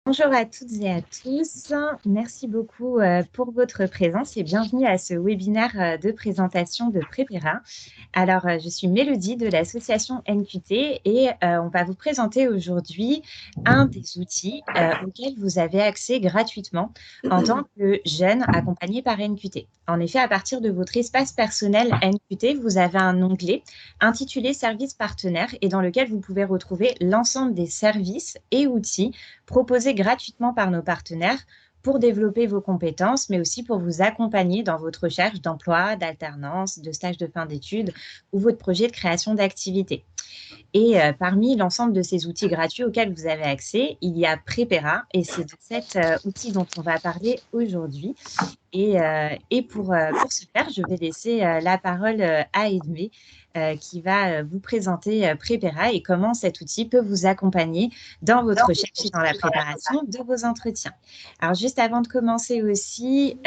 Bonjour à toutes et à tous. Merci beaucoup pour votre présence et bienvenue à ce webinaire de présentation de Prépera. Alors, je suis Mélodie de l'association NQT et on va vous présenter aujourd'hui un des outils auxquels vous avez accès gratuitement en tant que jeune accompagné par NQT. En effet, à partir de votre espace personnel NQT, vous avez un onglet intitulé Services partenaires et dans lequel vous pouvez retrouver l'ensemble des services et outils proposés gratuitement par nos partenaires pour développer vos compétences, mais aussi pour vous accompagner dans votre recherche d'emploi, d'alternance, de stage de fin d'études ou votre projet de création d'activité. Et parmi l'ensemble de ces outils gratuits auxquels vous avez accès, il y a Prépera et c'est de cet outil dont on va parler aujourd'hui. Et pour ce faire, je vais laisser la parole à Edmé qui va vous présenter Prépera et comment cet outil peut vous accompagner dans votre recherche et dans la préparation de vos entretiens. Alors, juste avant de commencer aussi,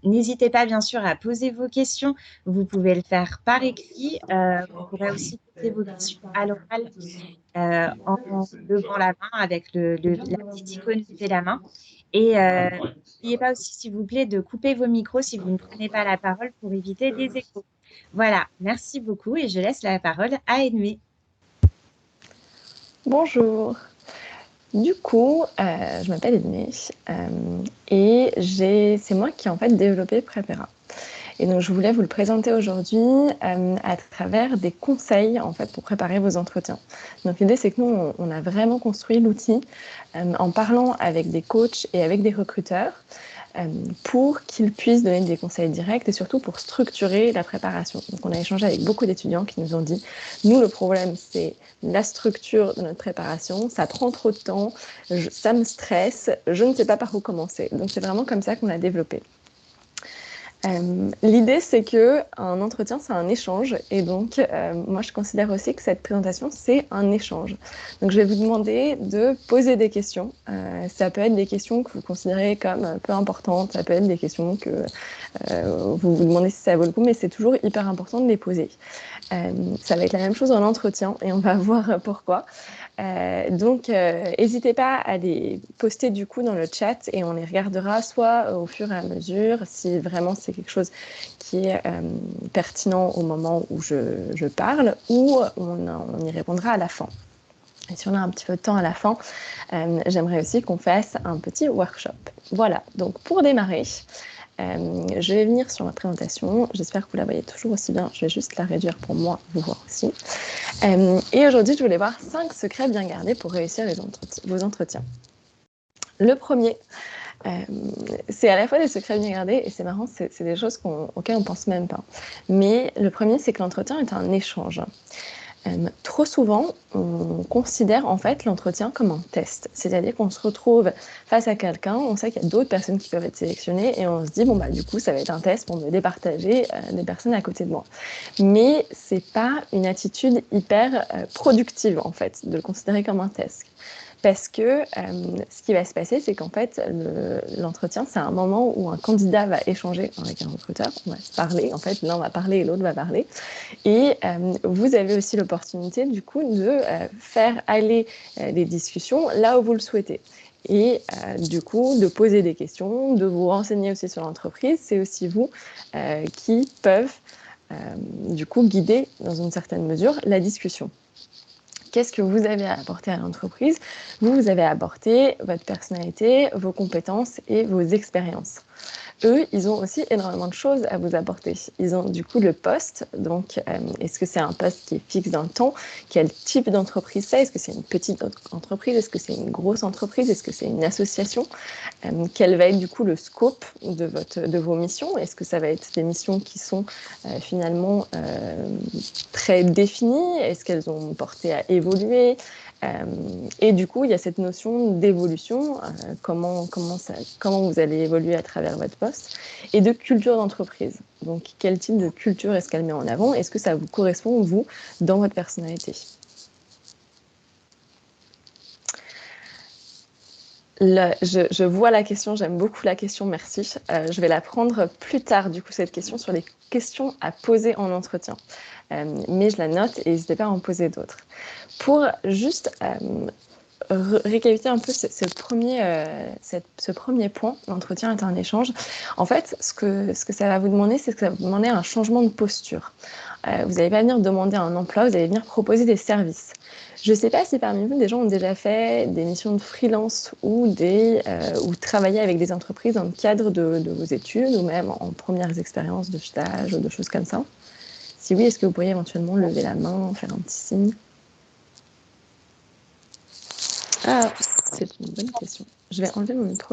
n'hésitez pas bien sûr à poser vos questions. Vous pouvez le faire par écrit. Vous pourrez aussi poser vos questions à l'oral en levant la main avec la petite icône lever la main. Et n'oubliez pas aussi, s'il vous plaît, de couper vos micros si vous ne prenez pas la parole pour éviter des échos. Voilà, merci beaucoup et je laisse la parole à Edmé. Bonjour. Du coup, je m'appelle Edmé et c'est moi qui ai en fait développé Prépera. Et donc, je voulais vous le présenter aujourd'hui à travers des conseils en fait pour préparer vos entretiens. Donc, l'idée, c'est que nous, on a vraiment construit l'outil en parlant avec des coachs et avec des recruteurs pour qu'ils puissent donner des conseils directs et surtout pour structurer la préparation. Donc, on a échangé avec beaucoup d'étudiants qui nous ont dit, nous, le problème, c'est la structure de notre préparation, ça prend trop de temps, ça me stresse, je ne sais pas par où commencer. Donc, c'est vraiment comme ça qu'on a développé. L'idée, c'est qu'un entretien, c'est un échange. Et donc, moi, je considère aussi que cette présentation, c'est un échange. Donc, je vais vous demander de poser des questions. Ça peut être des questions que vous considérez comme peu importantes. Ça peut être des questions que vous vous demandez si ça vaut le coup. Mais c'est toujours hyper important de les poser. Ça va être la même chose en entretien. Et on va voir pourquoi. Donc, n'hésitez pas à les poster du coup dans le chat et on les regardera soit au fur et à mesure si vraiment c'est quelque chose qui est pertinent au moment où je parle ou on y répondra à la fin. Et si on a un petit peu de temps à la fin, j'aimerais aussi qu'on fasse un petit workshop. Voilà, donc pour démarrer, je vais venir sur ma présentation. J'espère que vous la voyez toujours aussi bien. Je vais juste la réduire pour moi, vous voir aussi. Et aujourd'hui, je voulais voir 5 secrets bien gardés pour réussir vos entretiens. Le premier, c'est à la fois des secrets bien gardés et c'est marrant, c'est des choses auxquelles on ne pense même pas. Mais le premier, c'est que l'entretien est un échange. Trop souvent, on considère en fait l'entretien comme un test. C'est-à-dire qu'on se retrouve face à quelqu'un, on sait qu'il y a d'autres personnes qui peuvent être sélectionnées et on se dit, bon, bah, du coup, ça va être un test pour me départager des personnes à côté de moi. Mais c'est pas une attitude hyper productive en fait, de le considérer comme un test. Parce que ce qui va se passer, c'est qu'en fait, l'entretien, c'est un moment où un candidat va échanger avec un recruteur, on va se parler, en fait, l'un va parler et l'autre va parler. Et vous avez aussi l'opportunité, du coup, de faire aller les discussions là où vous le souhaitez. Et du coup, de poser des questions, de vous renseigner aussi sur l'entreprise, c'est aussi vous qui peuvent, du coup, guider, dans une certaine mesure, la discussion. Qu'est-ce que vous avez à apporter à l'entreprise? Vous avez à apporter votre personnalité, vos compétences et vos expériences. Eux, ils ont aussi énormément de choses à vous apporter. Ils ont du coup le poste. Donc, est-ce que c'est un poste qui est fixe dans le temps? Quel type d'entreprise c'est? Est-ce que c'est une petite entreprise? Est-ce que c'est une grosse entreprise? Est-ce que c'est une association? Quel va être du coup le scope de vos missions? Est-ce que ça va être des missions qui sont finalement très définies? Est-ce qu'elles ont porté à évoluer? Et du coup, il y a cette notion d'évolution, comment vous allez évoluer à travers votre poste, et de culture d'entreprise. Donc, quel type de culture est-ce qu'elle met en avant? Est-ce que ça vous correspond, vous, dans votre personnalité? Je vois la question, j'aime beaucoup la question, merci. Je vais la prendre plus tard, du coup, cette question sur les questions à poser en entretien. Mais je la note et n'hésitez pas à en poser d'autres. Pour juste récapituler un peu ce premier point, l'entretien est un échange. En fait, ce que ça va vous demander, c'est que ça va vous demander un changement de posture. Vous n'allez pas venir demander un emploi, vous allez venir proposer des services. Je ne sais pas si parmi vous, des gens ont déjà fait des missions de freelance ou travaillé avec des entreprises dans le cadre de vos études ou même en premières expériences de stage ou de choses comme ça. Si oui, est-ce que vous pourriez éventuellement lever la main, faire un petit signe? Ah, c'est une bonne question. Je vais enlever mon micro.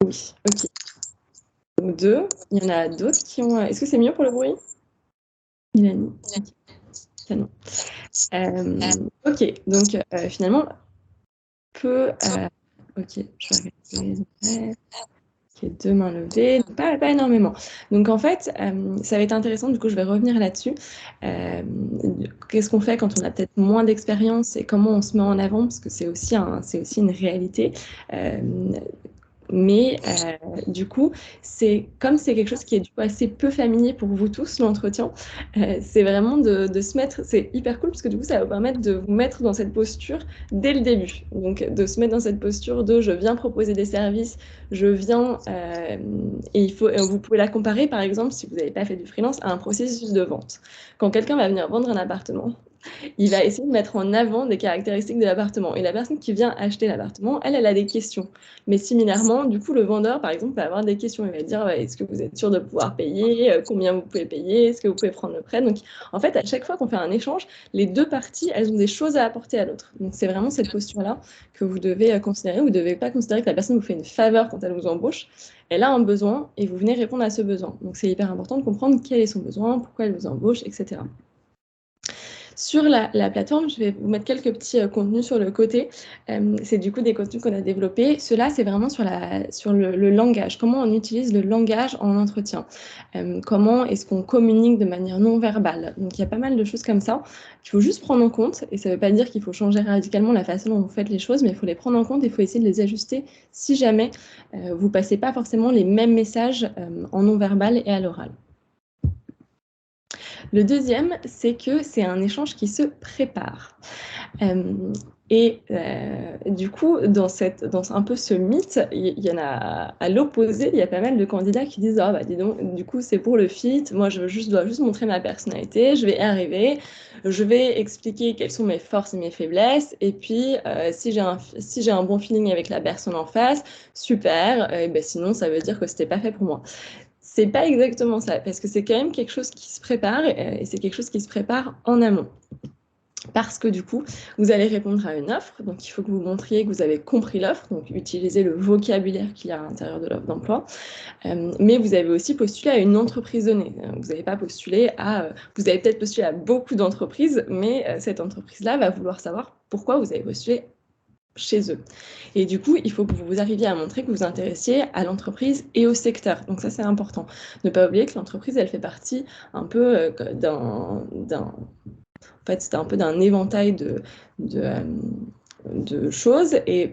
Oui, ok. Donc 2. Il y en a d'autres qui ont... Est-ce que c'est mieux pour le bruit? Mélanie. Canon. Ok, donc finalement, ok, je vais regarder. Ok, 2 mains levées, pas énormément. Donc en fait, ça va être intéressant, du coup je vais revenir là-dessus. Qu'est-ce qu'on fait quand on a peut-être moins d'expérience et comment on se met en avant, parce que c'est aussi une réalité. Mais du coup, c'est quelque chose qui est du coup assez peu familier pour vous tous, l'entretien. C'est vraiment de se mettre, c'est hyper cool parce que du coup, ça va vous permettre de vous mettre dans cette posture dès le début. Donc, de se mettre dans cette posture de je viens proposer des services, je viens et vous pouvez la comparer par exemple, si vous n'avez pas fait du freelance, à un processus de vente. Quand quelqu'un va venir vendre un appartement, il va essayer de mettre en avant des caractéristiques de l'appartement. Et la personne qui vient acheter l'appartement, elle a des questions. Mais similairement, du coup, le vendeur, par exemple, va avoir des questions. Il va dire, est-ce que vous êtes sûr de pouvoir payer? Combien vous pouvez payer? Est-ce que vous pouvez prendre le prêt? Donc, en fait, à chaque fois qu'on fait un échange, les deux parties, elles ont des choses à apporter à l'autre. Donc, c'est vraiment cette posture-là que vous devez considérer. Vous ne devez pas considérer que la personne vous fait une faveur quand elle vous embauche. Elle a un besoin et vous venez répondre à ce besoin. Donc, c'est hyper important de comprendre quel est son besoin, pourquoi elle vous embauche, etc. Sur la plateforme, je vais vous mettre quelques petits contenus sur le côté. C'est du coup des contenus qu'on a développés. Cela, c'est vraiment sur le langage. Comment on utilise le langage en entretien? Comment est-ce qu'on communique de manière non verbale? Donc, il y a pas mal de choses comme ça qu'il faut juste prendre en compte. Et ça ne veut pas dire qu'il faut changer radicalement la façon dont vous faites les choses, mais il faut les prendre en compte et il faut essayer de les ajuster si jamais vous ne passez pas forcément les mêmes messages en non verbal et à l'oral. Le deuxième, c'est que c'est un échange qui se prépare. Du coup, dans un peu ce mythe, il y en a à l'opposé, il y a pas mal de candidats qui disent « Ah bah dis donc, du coup c'est pour le fit, moi dois juste montrer ma personnalité, je vais arriver, je vais expliquer quelles sont mes forces et mes faiblesses, et puis si j'ai un bon feeling avec la personne en face, super, et ben sinon ça veut dire que c'était pas fait pour moi. » C'est pas exactement ça, parce que c'est quand même quelque chose qui se prépare, et c'est quelque chose qui se prépare en amont. Parce que du coup, vous allez répondre à une offre, donc il faut que vous montriez que vous avez compris l'offre, donc utilisez le vocabulaire qu'il y a à l'intérieur de l'offre d'emploi. Mais vous avez aussi postulé à une entreprise donnée. Vous n'avez pas postulé vous avez peut-être postulé à beaucoup d'entreprises, mais cette entreprise-là va vouloir savoir pourquoi vous avez postulé chez eux. Et du coup, il faut que vous arriviez à montrer que vous vous intéressiez à l'entreprise et au secteur. Donc ça, c'est important. Ne pas oublier que l'entreprise, elle fait partie un peu en fait, c'est un peu d'un éventail de choses, et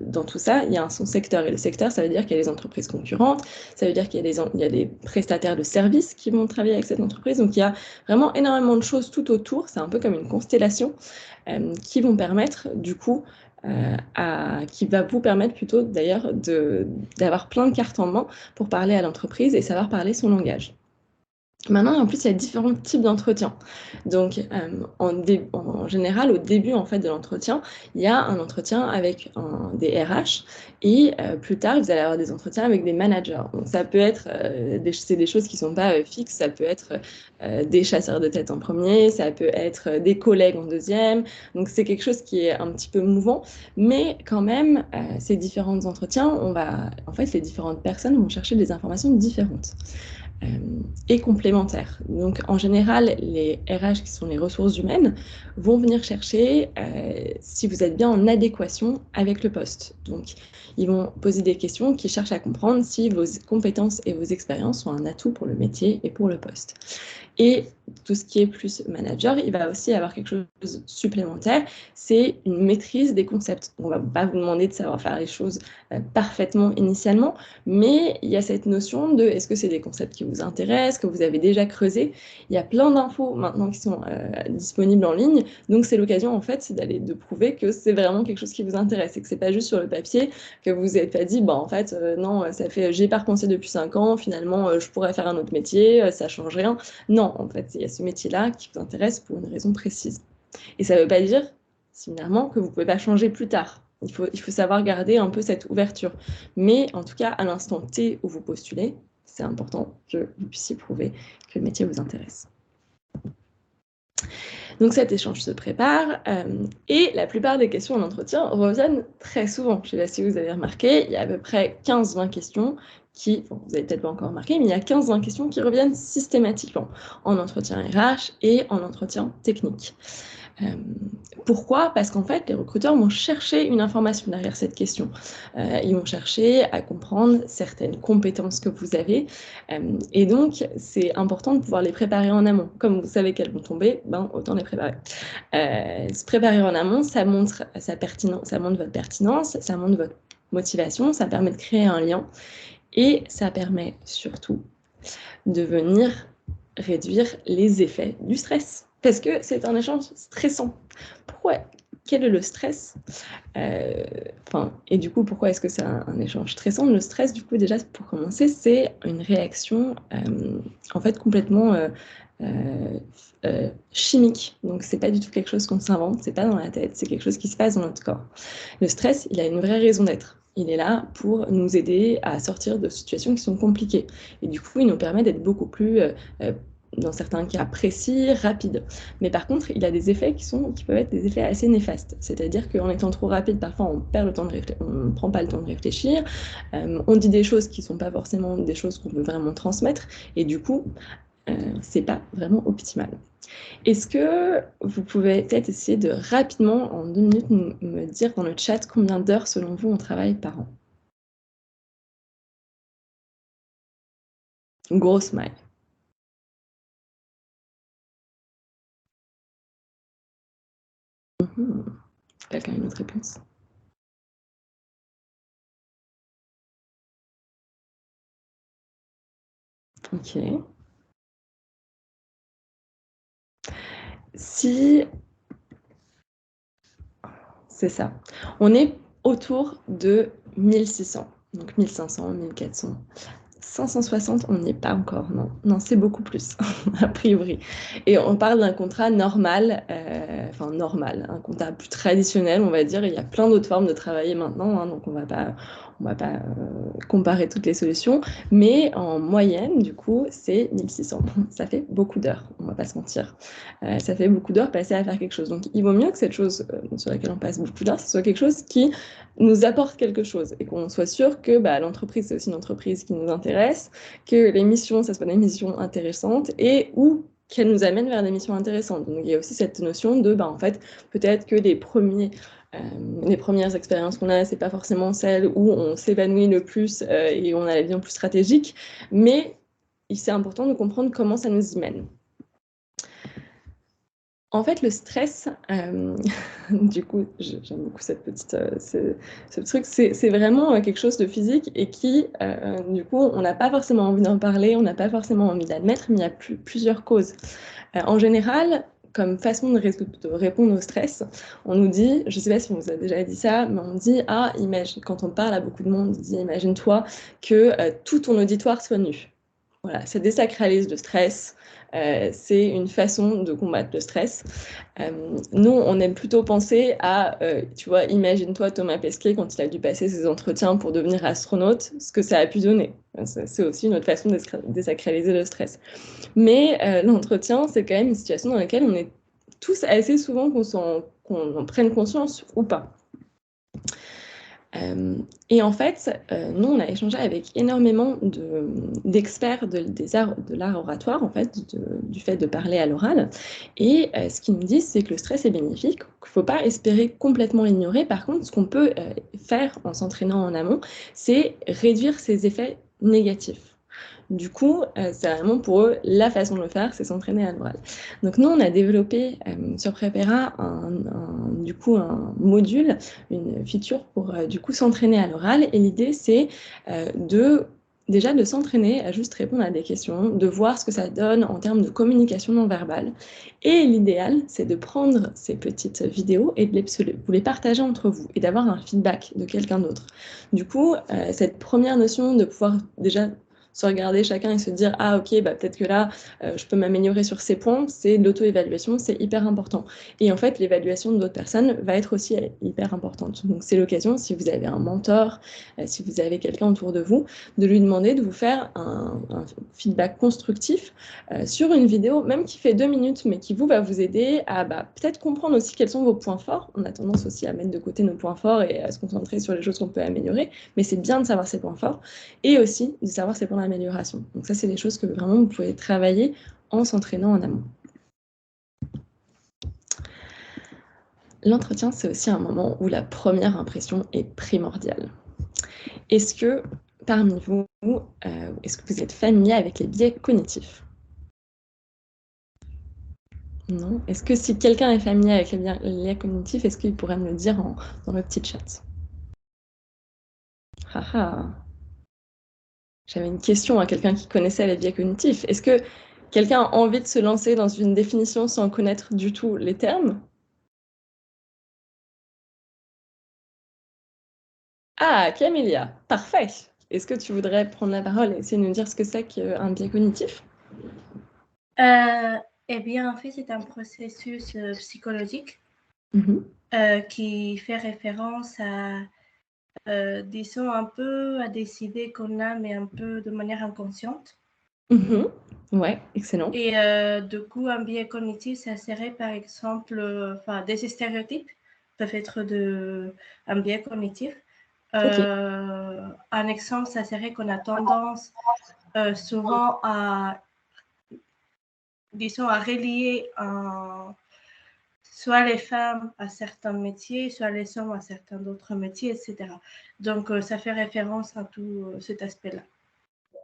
dans tout ça, il y a son secteur, et le secteur, ça veut dire qu'il y a des entreprises concurrentes, ça veut dire qu'il y a des prestataires de services qui vont travailler avec cette entreprise, donc il y a vraiment énormément de choses tout autour, c'est un peu comme une constellation qui vont permettre du coup qui va vous permettre plutôt d'ailleurs d'avoir plein de cartes en main pour parler à l'entreprise et savoir parler son langage. Maintenant, en plus, il y a différents types d'entretiens. Donc, en général, au début en fait, de l'entretien, il y a un entretien avec des RH, et plus tard, vous allez avoir des entretiens avec des managers. Donc, ça peut être, c'est des choses qui ne sont pas fixes, ça peut être des chasseurs de tête en premier, ça peut être des collègues en deuxième. Donc, c'est quelque chose qui est un petit peu mouvant, mais quand même, ces différents entretiens, en fait, les différentes personnes vont chercher des informations différentes. Et complémentaires. Donc, en général, les RH, qui sont les ressources humaines, vont venir chercher si vous êtes bien en adéquation avec le poste. Donc, ils vont poser des questions qui cherchent à comprendre si vos compétences et vos expériences sont un atout pour le métier et pour le poste. Et tout ce qui est plus manager, il va aussi avoir quelque chose supplémentaire, c'est une maîtrise des concepts. On ne va pas vous demander de savoir faire les choses parfaitement initialement, mais il y a cette notion de est-ce que c'est des concepts qui vous intéressent, que vous avez déjà creusé. Il y a plein d'infos maintenant qui sont disponibles en ligne, donc c'est l'occasion en fait, c'est de prouver que c'est vraiment quelque chose qui vous intéresse et que c'est pas juste sur le papier que vous n'êtes pas dit, en fait, non, ça fait, j'ai pas repensé depuis 5 ans, finalement, je pourrais faire un autre métier, ça change rien. Non, en fait, il y a ce métier-là qui vous intéresse pour une raison précise. Et ça ne veut pas dire, similairement, que vous ne pouvez pas changer plus tard. Il faut savoir garder un peu cette ouverture. Mais en tout cas, à l'instant T où vous postulez, c'est important que vous puissiez prouver que le métier vous intéresse. Donc cet échange se prépare et la plupart des questions en entretien reviennent très souvent. Je ne sais pas si vous avez remarqué, il y a à peu près 15-20 questions qui, vous n'avez peut-être pas encore remarqué, mais il y a 15-20 questions qui reviennent systématiquement en entretien RH et en entretien technique. Pourquoi? Parce qu'en fait, les recruteurs vont chercher une information derrière cette question. Ils vont chercher à comprendre certaines compétences que vous avez. Et donc, c'est important de pouvoir les préparer en amont. Comme vous savez qu'elles vont tomber, autant les préparer. Se préparer en amont, ça montre sa pertinence, ça montre votre pertinence, ça montre votre motivation, ça permet de créer un lien. Et ça permet surtout de venir réduire les effets du stress. Parce que c'est un échange stressant. Pourquoi? Quel est le stress? Et du coup, pourquoi est-ce que c'est un échange stressant? Le stress, du coup, déjà, pour commencer, c'est une réaction, en fait, complètement chimique. Donc, c'est pas du tout quelque chose qu'on s'invente, c'est pas dans la tête, c'est quelque chose qui se passe dans notre corps. Le stress, il a une vraie raison d'être. Il est là pour nous aider à sortir de situations qui sont compliquées. Et du coup, il nous permet d'être beaucoup plus dans certains cas précis, rapide. Mais par contre, il a des effets qui peuvent être des effets assez néfastes. C'est-à-dire qu'en étant trop rapide, parfois on perd le temps de réfléchir, on ne prend pas le temps de réfléchir, on dit des choses qui ne sont pas forcément des choses qu'on veut vraiment transmettre, et du coup, c'est pas vraiment optimal. Est-ce que vous pouvez peut-être essayer de rapidement, en 2 minutes, me dire dans le chat combien d'heures selon vous on travaille par an? Une grosse smile. Quelqu'un a une autre réponse? Ok. Si c'est ça. On est autour de 1600. Donc 1500, 1400. 560, on n'y est pas encore, non. Non, c'est beaucoup plus, a priori. Et on parle d'un contrat normal, normal, un contrat plus traditionnel, on va dire. Il y a plein d'autres formes de travailler maintenant, donc on va pas comparer toutes les solutions. Mais en moyenne, du coup, c'est 1600. Ça fait beaucoup d'heures, on va pas se mentir. Ça fait beaucoup d'heures passées à faire quelque chose. Donc, il vaut mieux que cette chose sur laquelle on passe beaucoup d'heures, ce soit quelque chose qui nous apporte quelque chose et qu'on soit sûr que l'entreprise, c'est aussi une entreprise qui nous intéresse, que les missions, ça soit des missions intéressantes et ou qu'elles nous amènent vers des missions intéressantes. Donc, il y a aussi cette notion de, en fait, peut-être que les premières expériences qu'on a, c'est pas forcément celles où on s'évanouit le plus et on a la vision plus stratégique, mais c'est important de comprendre comment ça nous y mène. En fait, le stress, du coup, j'aime beaucoup ce truc, c'est vraiment quelque chose de physique et qui, du coup, on n'a pas forcément envie d'en parler, on n'a pas forcément envie d'admettre, mais il y a plusieurs causes. En général, comme façon de répondre au stress, on nous dit, je ne sais pas si on vous a déjà dit ça, mais on dit, imagine, quand on parle à beaucoup de monde, on dit, imagine-toi que tout ton auditoire soit nu. Voilà, ça désacralise le stress. C'est une façon de combattre le stress. Nous, on aime plutôt penser à, tu vois, imagine-toi Thomas Pesquet quand il a dû passer ses entretiens pour devenir astronaute, ce que ça a pu donner. C'est aussi une autre façon de désacraliser le stress. Mais l'entretien, c'est quand même une situation dans laquelle on est tous assez souvent qu'on en prenne conscience ou pas. Et en fait, nous, on a échangé avec énormément d'experts de l'art oratoire, en fait, du fait de parler à l'oral. Et ce qu'ils nous disent, c'est que le stress est bénéfique, qu'il ne faut pas espérer complètement l'ignorer. Par contre, ce qu'on peut faire en s'entraînant en amont, c'est réduire ses effets négatifs. Du coup, c'est vraiment pour eux la façon de le faire, c'est s'entraîner à l'oral. Donc nous, on a développé sur Prepera du coup un module, une feature pour du coup s'entraîner à l'oral. Et l'idée, c'est déjà de s'entraîner à juste répondre à des questions, de voir ce que ça donne en termes de communication non verbale. Et l'idéal, c'est de prendre ces petites vidéos et de vous les partager entre vous et d'avoir un feedback de quelqu'un d'autre. Du coup, cette première notion de pouvoir déjà se regarder chacun et se dire ah ok bah peut-être que là je peux m'améliorer sur ces points, c'est de l'auto-évaluation, c'est hyper important. Et en fait l'évaluation de d'autres personnes va être aussi hyper importante. Donc c'est l'occasion, si vous avez un mentor, si vous avez quelqu'un autour de vous, de lui demander de vous faire un feedback constructif sur une vidéo, même qui fait 2 minutes, mais qui va vous aider à peut-être comprendre aussi quels sont vos points forts. On a tendance aussi à mettre de côté nos points forts et à se concentrer sur les choses qu'on peut améliorer, mais c'est bien de savoir ses points forts et aussi de savoir ses points d'amélioration. Donc ça, c'est des choses que vraiment vous pouvez travailler en s'entraînant en amont. L'entretien, c'est aussi un moment où la première impression est primordiale. Est-ce que, parmi vous, est-ce que vous êtes familier avec les biais cognitifs? Non? Est-ce que si quelqu'un est familier avec les biais cognitifs, est-ce qu'il pourrait me le dire dans le petit chat? J'avais une question à quelqu'un qui connaissait les biais cognitifs. Est-ce que quelqu'un a envie de se lancer dans une définition sans connaître du tout les termes? Ah, Camélia, parfait. Est-ce que tu voudrais prendre la parole et essayer de nous dire ce que c'est qu'un biais cognitif? Eh bien, en fait, c'est un processus psychologique qui fait référence à, disons, un peu à des idées qu'on a, mais un peu de manière inconsciente. Ouais, excellent. Et du coup, un biais cognitif, ça serait par exemple, des stéréotypes peuvent être un biais cognitif. Un exemple, ça serait qu'on a tendance souvent à, disons, à relier soit les femmes à certains métiers, soit les hommes à certains d'autres métiers, etc. Donc, ça fait référence à tout cet aspect-là.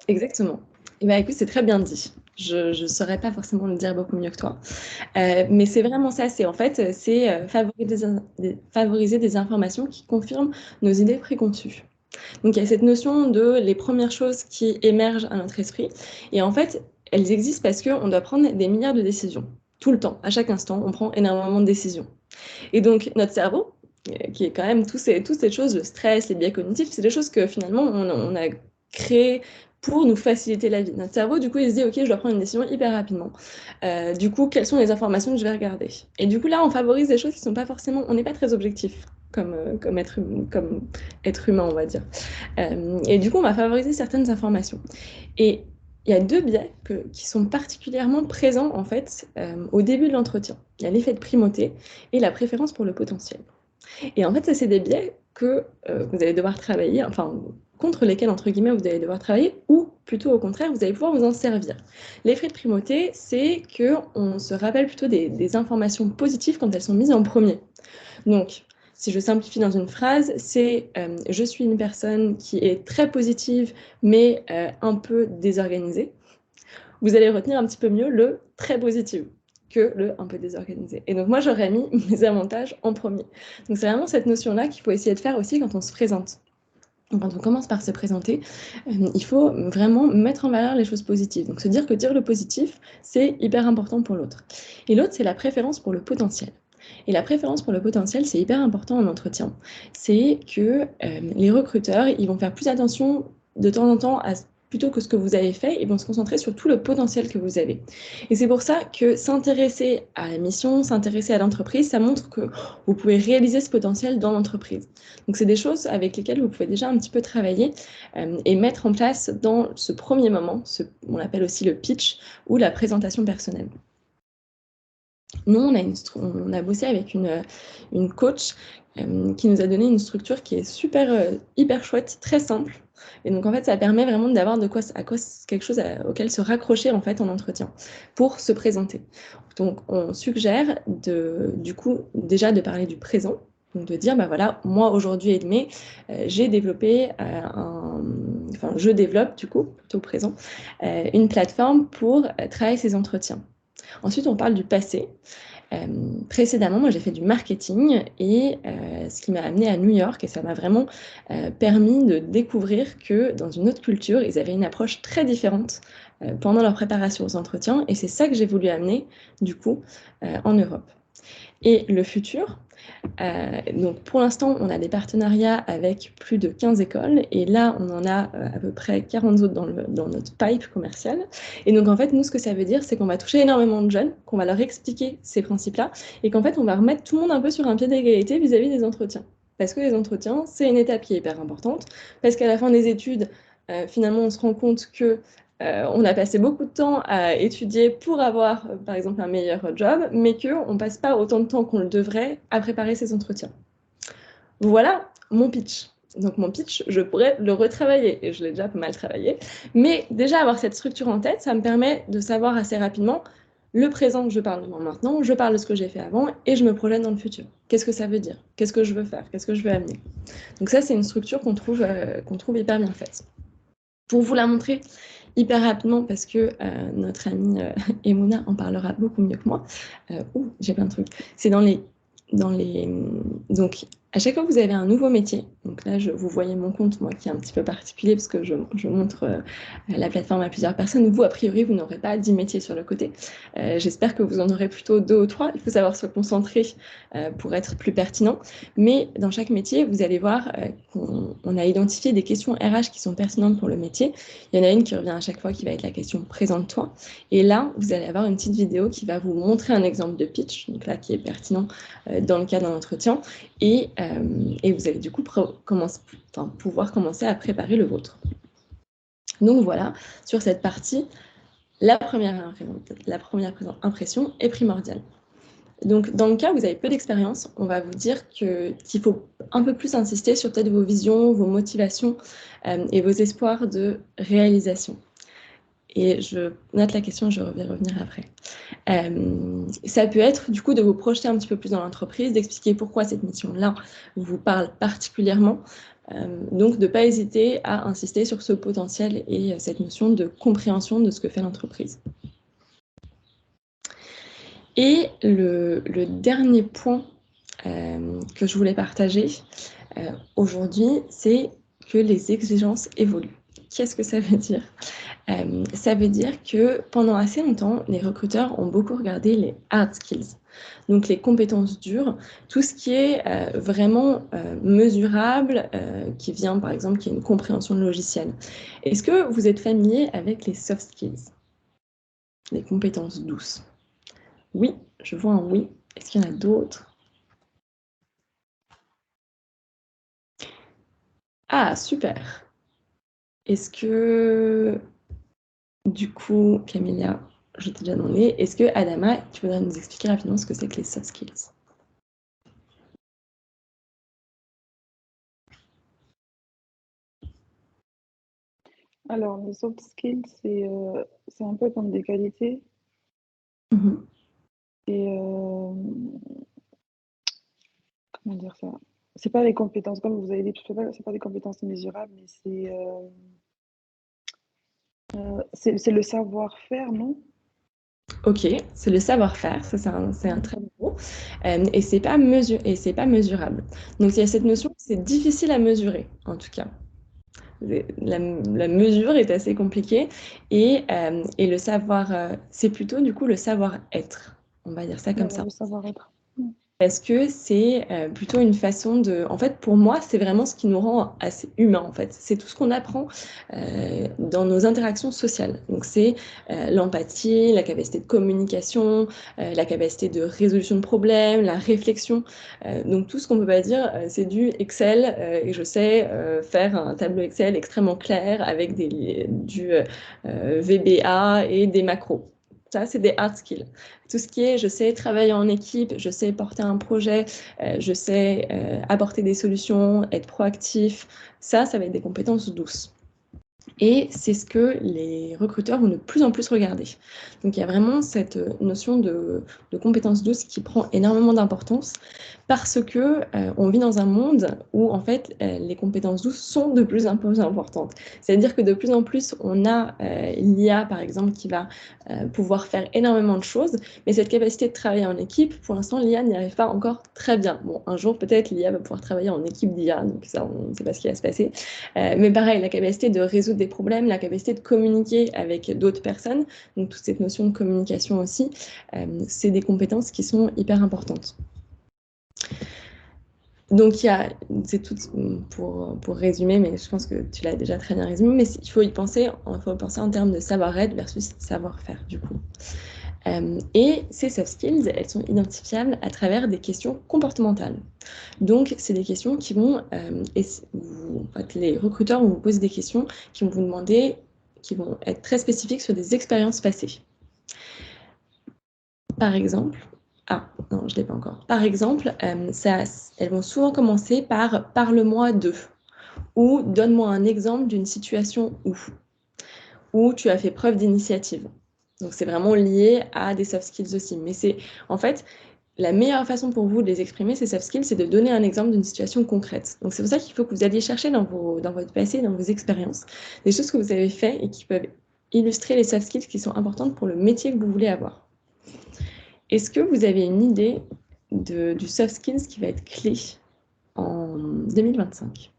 Exactement. Et écoute, c'est très bien dit. Je ne saurais pas forcément le dire beaucoup mieux que toi. Mais c'est vraiment ça, c'est en fait, c'est favoriser des informations qui confirment nos idées préconçues. Donc il y a cette notion de les premières choses qui émergent à notre esprit. Et en fait, elles existent parce qu'on doit prendre des milliards de décisions. Tout le temps, à chaque instant, on prend énormément de décisions. Et donc notre cerveau, qui est quand même toutes ces choses, le stress, les biais cognitifs, c'est des choses que finalement on a créées pour nous faciliter la vie. Notre cerveau, du coup, il se dit, ok, je dois prendre une décision hyper rapidement. Du coup, quelles sont les informations que je vais regarder? Et du coup, là, on favorise des choses qui sont pas forcément, on n'est pas très objectif comme être humain, on va dire. Et du coup, on va favoriser certaines informations. Et il y a 2 biais qui sont particulièrement présents, en fait, au début de l'entretien. Il y a l'effet de primauté et la préférence pour le potentiel. Et en fait, ça, c'est des biais que vous allez devoir travailler, enfin, contre lesquels, entre guillemets, vous allez devoir travailler, ou plutôt au contraire, vous allez pouvoir vous en servir. L'effet de primauté, c'est qu'on se rappelle plutôt des informations positives quand elles sont mises en premier. Donc, si je simplifie dans une phrase, c'est je suis une personne qui est très positive, mais un peu désorganisée. Vous allez retenir un petit peu mieux le très positif que le un peu désorganisé. Et donc moi, j'aurais mis mes avantages en premier. Donc c'est vraiment cette notion-là qu'il faut essayer de faire aussi quand on se présente. Donc, quand on commence par se présenter, il faut vraiment mettre en valeur les choses positives. Donc se dire que dire le positif, c'est hyper important pour l'autre. Et l'autre, c'est la préférence pour le potentiel. Et la préférence pour le potentiel, c'est hyper important en entretien. C'est que les recruteurs, ils vont faire plus attention de temps en temps plutôt que ce que vous avez fait, ils vont se concentrer sur tout le potentiel que vous avez. Et c'est pour ça que s'intéresser à la mission, s'intéresser à l'entreprise, ça montre que vous pouvez réaliser ce potentiel dans l'entreprise. Donc c'est des choses avec lesquelles vous pouvez déjà un petit peu travailler et mettre en place dans ce premier moment, on l'appelle aussi le pitch ou la présentation personnelle. Nous, on a bossé avec une coach qui nous a donné une structure qui est hyper chouette, très simple. Et donc, en fait, ça permet vraiment d'avoir quelque chose auquel se raccrocher en fait en entretien pour se présenter. Donc, on suggère du coup déjà de parler du présent. Donc de dire, voilà, moi aujourd'hui Edmé, j'ai développé enfin je développe du coup, plutôt présent, une plateforme pour travailler ces entretiens. Ensuite, on parle du passé. Précédemment, moi j'ai fait du marketing et ce qui m'a amené à New York et ça m'a vraiment permis de découvrir que dans une autre culture, ils avaient une approche très différente pendant leur préparation aux entretiens et c'est ça que j'ai voulu amener du coup en Europe. Et le futur, donc pour l'instant, on a des partenariats avec plus de 15 écoles et là, on en a à peu près 40 autres dans notre pipe commercial. Et donc en fait, nous, ce que ça veut dire, c'est qu'on va toucher énormément de jeunes, qu'on va leur expliquer ces principes-là et qu'en fait, on va remettre tout le monde un peu sur un pied d'égalité vis-à-vis des entretiens. Parce que les entretiens, c'est une étape qui est hyper importante, parce qu'à la fin des études, finalement, on se rend compte que on a passé beaucoup de temps à étudier pour avoir, par exemple, un meilleur job, mais qu'on ne passe pas autant de temps qu'on le devrait à préparer ces entretiens. Voilà mon pitch. Donc mon pitch, je pourrais le retravailler, et je l'ai déjà pas mal travaillé, mais déjà avoir cette structure en tête, ça me permet de savoir assez rapidement le présent, je parle de moi maintenant, je parle de ce que j'ai fait avant, et je me projette dans le futur. Qu'est-ce que ça veut dire? Qu'est-ce que je veux faire? Qu'est-ce que je veux amener? Donc ça, c'est une structure qu'on trouve hyper bien faite. Pour vous la montrer hyper rapidement, parce que notre amie Emouna en parlera beaucoup mieux que moi. J'ai plein de trucs. C'est dans les... Donc, à chaque fois que vous avez un nouveau métier, donc là, vous voyez mon compte, moi, qui est un petit peu particulier, parce que je montre la plateforme à plusieurs personnes. Vous, a priori, vous n'aurez pas 10 métiers sur le côté. J'espère que vous en aurez plutôt 2 ou 3. Il faut savoir se concentrer pour être plus pertinent. Mais dans chaque métier, vous allez voir qu'on a identifié des questions RH qui sont pertinentes pour le métier. Il y en a une qui revient à chaque fois, qui va être la question « présente-toi ». Et là, vous allez avoir une petite vidéo qui va vous montrer un exemple de pitch, donc là, qui est pertinent dans le cas d'un entretien. Et vous allez du coup pouvoir commencer à préparer le vôtre. Donc voilà, sur cette partie, la première impression est primordiale. Donc, dans le cas où vous avez peu d'expérience, on va vous dire qu'il faut un peu plus insister sur peut-être vos visions, vos motivations et vos espoirs de réalisation. Et je note la question, je vais revenir après. Ça peut être du coup de vous projeter un petit peu plus dans l'entreprise, d'expliquer pourquoi cette mission-là vous parle particulièrement. Donc, de ne pas hésiter à insister sur ce potentiel et cette notion de compréhension de ce que fait l'entreprise. Et le dernier point que je voulais partager aujourd'hui, c'est que les exigences évoluent. Qu'est-ce que ça veut dire? Ça veut dire que pendant assez longtemps, les recruteurs ont beaucoup regardé les hard skills, donc les compétences dures, tout ce qui est vraiment mesurable, qui vient par exemple, qui est une compréhension de logiciel. Est-ce que vous êtes familier avec les soft skills, les compétences douces? Oui, je vois un oui. Est-ce qu'il y en a d'autres? Ah, super. Est-ce que, du coup, Camélia, je t'ai déjà demandé, est-ce que Adama, tu voudrais nous expliquer rapidement ce que c'est que les soft skills? Alors, les soft skills, c'est un peu comme des qualités. Et comment dire ça? C'est pas les compétences, comme vous avez dit, c'est pas des compétences mesurables, mais c'est le savoir-faire, non? Ok, c'est le savoir-faire, ça c'est un très bon mot, et c'est pas mesurable. Donc il y a cette notion, c'est difficile à mesurer, en tout cas. La mesure est assez compliquée et le savoir, c'est plutôt du coup le savoir-être, on va dire ça comme ça. Le savoir-être. Parce que c'est plutôt une façon de... En fait, pour moi, c'est vraiment ce qui nous rend assez humains, en fait. C'est tout ce qu'on apprend dans nos interactions sociales. Donc, c'est l'empathie, la capacité de communication, la capacité de résolution de problèmes, la réflexion. Donc, tout ce qu'on ne peut pas dire, c'est du Excel. Et je sais faire un tableau Excel extrêmement clair avec du VBA et des macros. Ça, c'est des hard skills. Tout ce qui est, je sais travailler en équipe, je sais porter un projet, je sais apporter des solutions, être proactif, ça va être des compétences douces. Et c'est ce que les recruteurs vont de plus en plus regarder. Donc il y a vraiment cette notion de compétences douces qui prend énormément d'importance parce que on vit dans un monde où en fait les compétences douces sont de plus en plus importantes. C'est-à-dire que de plus en plus on a l'IA par exemple qui va pouvoir faire énormément de choses, mais cette capacité de travailler en équipe, pour l'instant l'IA n'y arrive pas encore très bien. Bon, un jour peut-être l'IA va pouvoir travailler en équipe d'IA, donc ça on ne sait pas ce qui va se passer. Mais pareil, la capacité de résoudre des problèmes, la capacité de communiquer avec d'autres personnes, donc toute cette notion de communication aussi, c'est des compétences qui sont hyper importantes. Donc, c'est tout pour résumer, mais je pense que tu l'as déjà très bien résumé, mais il faut penser en termes de savoir-être versus savoir-faire, du coup. Et ces soft skills, elles sont identifiables à travers des questions comportementales. Donc, c'est des questions qui vont, les recruteurs vont vous poser des questions qui vont vous demander, qui vont être très spécifiques sur des expériences passées. Par exemple, non, je ne l'ai pas encore. Par exemple, elles vont souvent commencer par « parle-moi de » ou « donne-moi un exemple d'une situation où tu as fait preuve d'initiative ». Donc, c'est vraiment lié à des soft skills aussi. Mais c'est, en fait, la meilleure façon pour vous de les exprimer, ces soft skills, c'est de donner un exemple d'une situation concrète. Donc, c'est pour ça qu'il faut que vous alliez chercher dans votre passé, dans vos expériences, des choses que vous avez faites et qui peuvent illustrer les soft skills qui sont importantes pour le métier que vous voulez avoir. Est-ce que vous avez une idée du soft skills qui va être clé en 2025 ?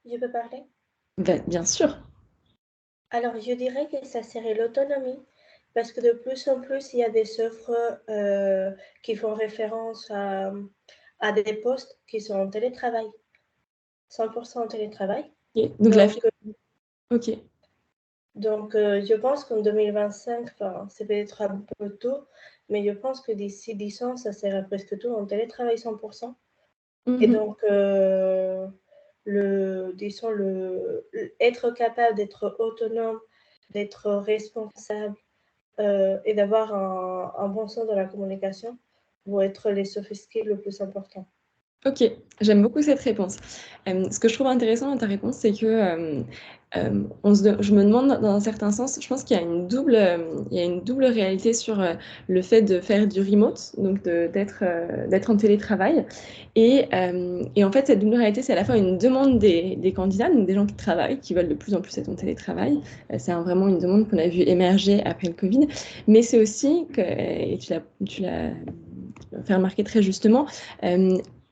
Je peux parler? Bien sûr. Alors, je dirais que ça serait l'autonomie, parce que de plus en plus, il y a des offres qui font référence à des postes qui sont en télétravail, 100% en télétravail. Okay. Donc, ok. Donc, je pense qu'en 2025, c'est peut-être un peu tôt, mais je pense que d'ici 10 ans, ça sera presque tout en télétravail 100%. Et donc, être capable d'être autonome, d'être responsable et d'avoir un bon sens de la communication vont être les soft skills le plus important. Ok, j'aime beaucoup cette réponse. Ce que je trouve intéressant dans ta réponse, c'est que je me demande, dans un certain sens, je pense qu'il y a une double réalité sur le fait de faire du remote, donc d'être en télétravail. Et en fait, cette double réalité, c'est à la fois une demande des candidats, donc des gens qui travaillent, qui veulent de plus en plus être en télétravail. C'est vraiment une demande qu'on a vu émerger après le Covid. Mais c'est aussi, et tu l'as fait remarquer très justement,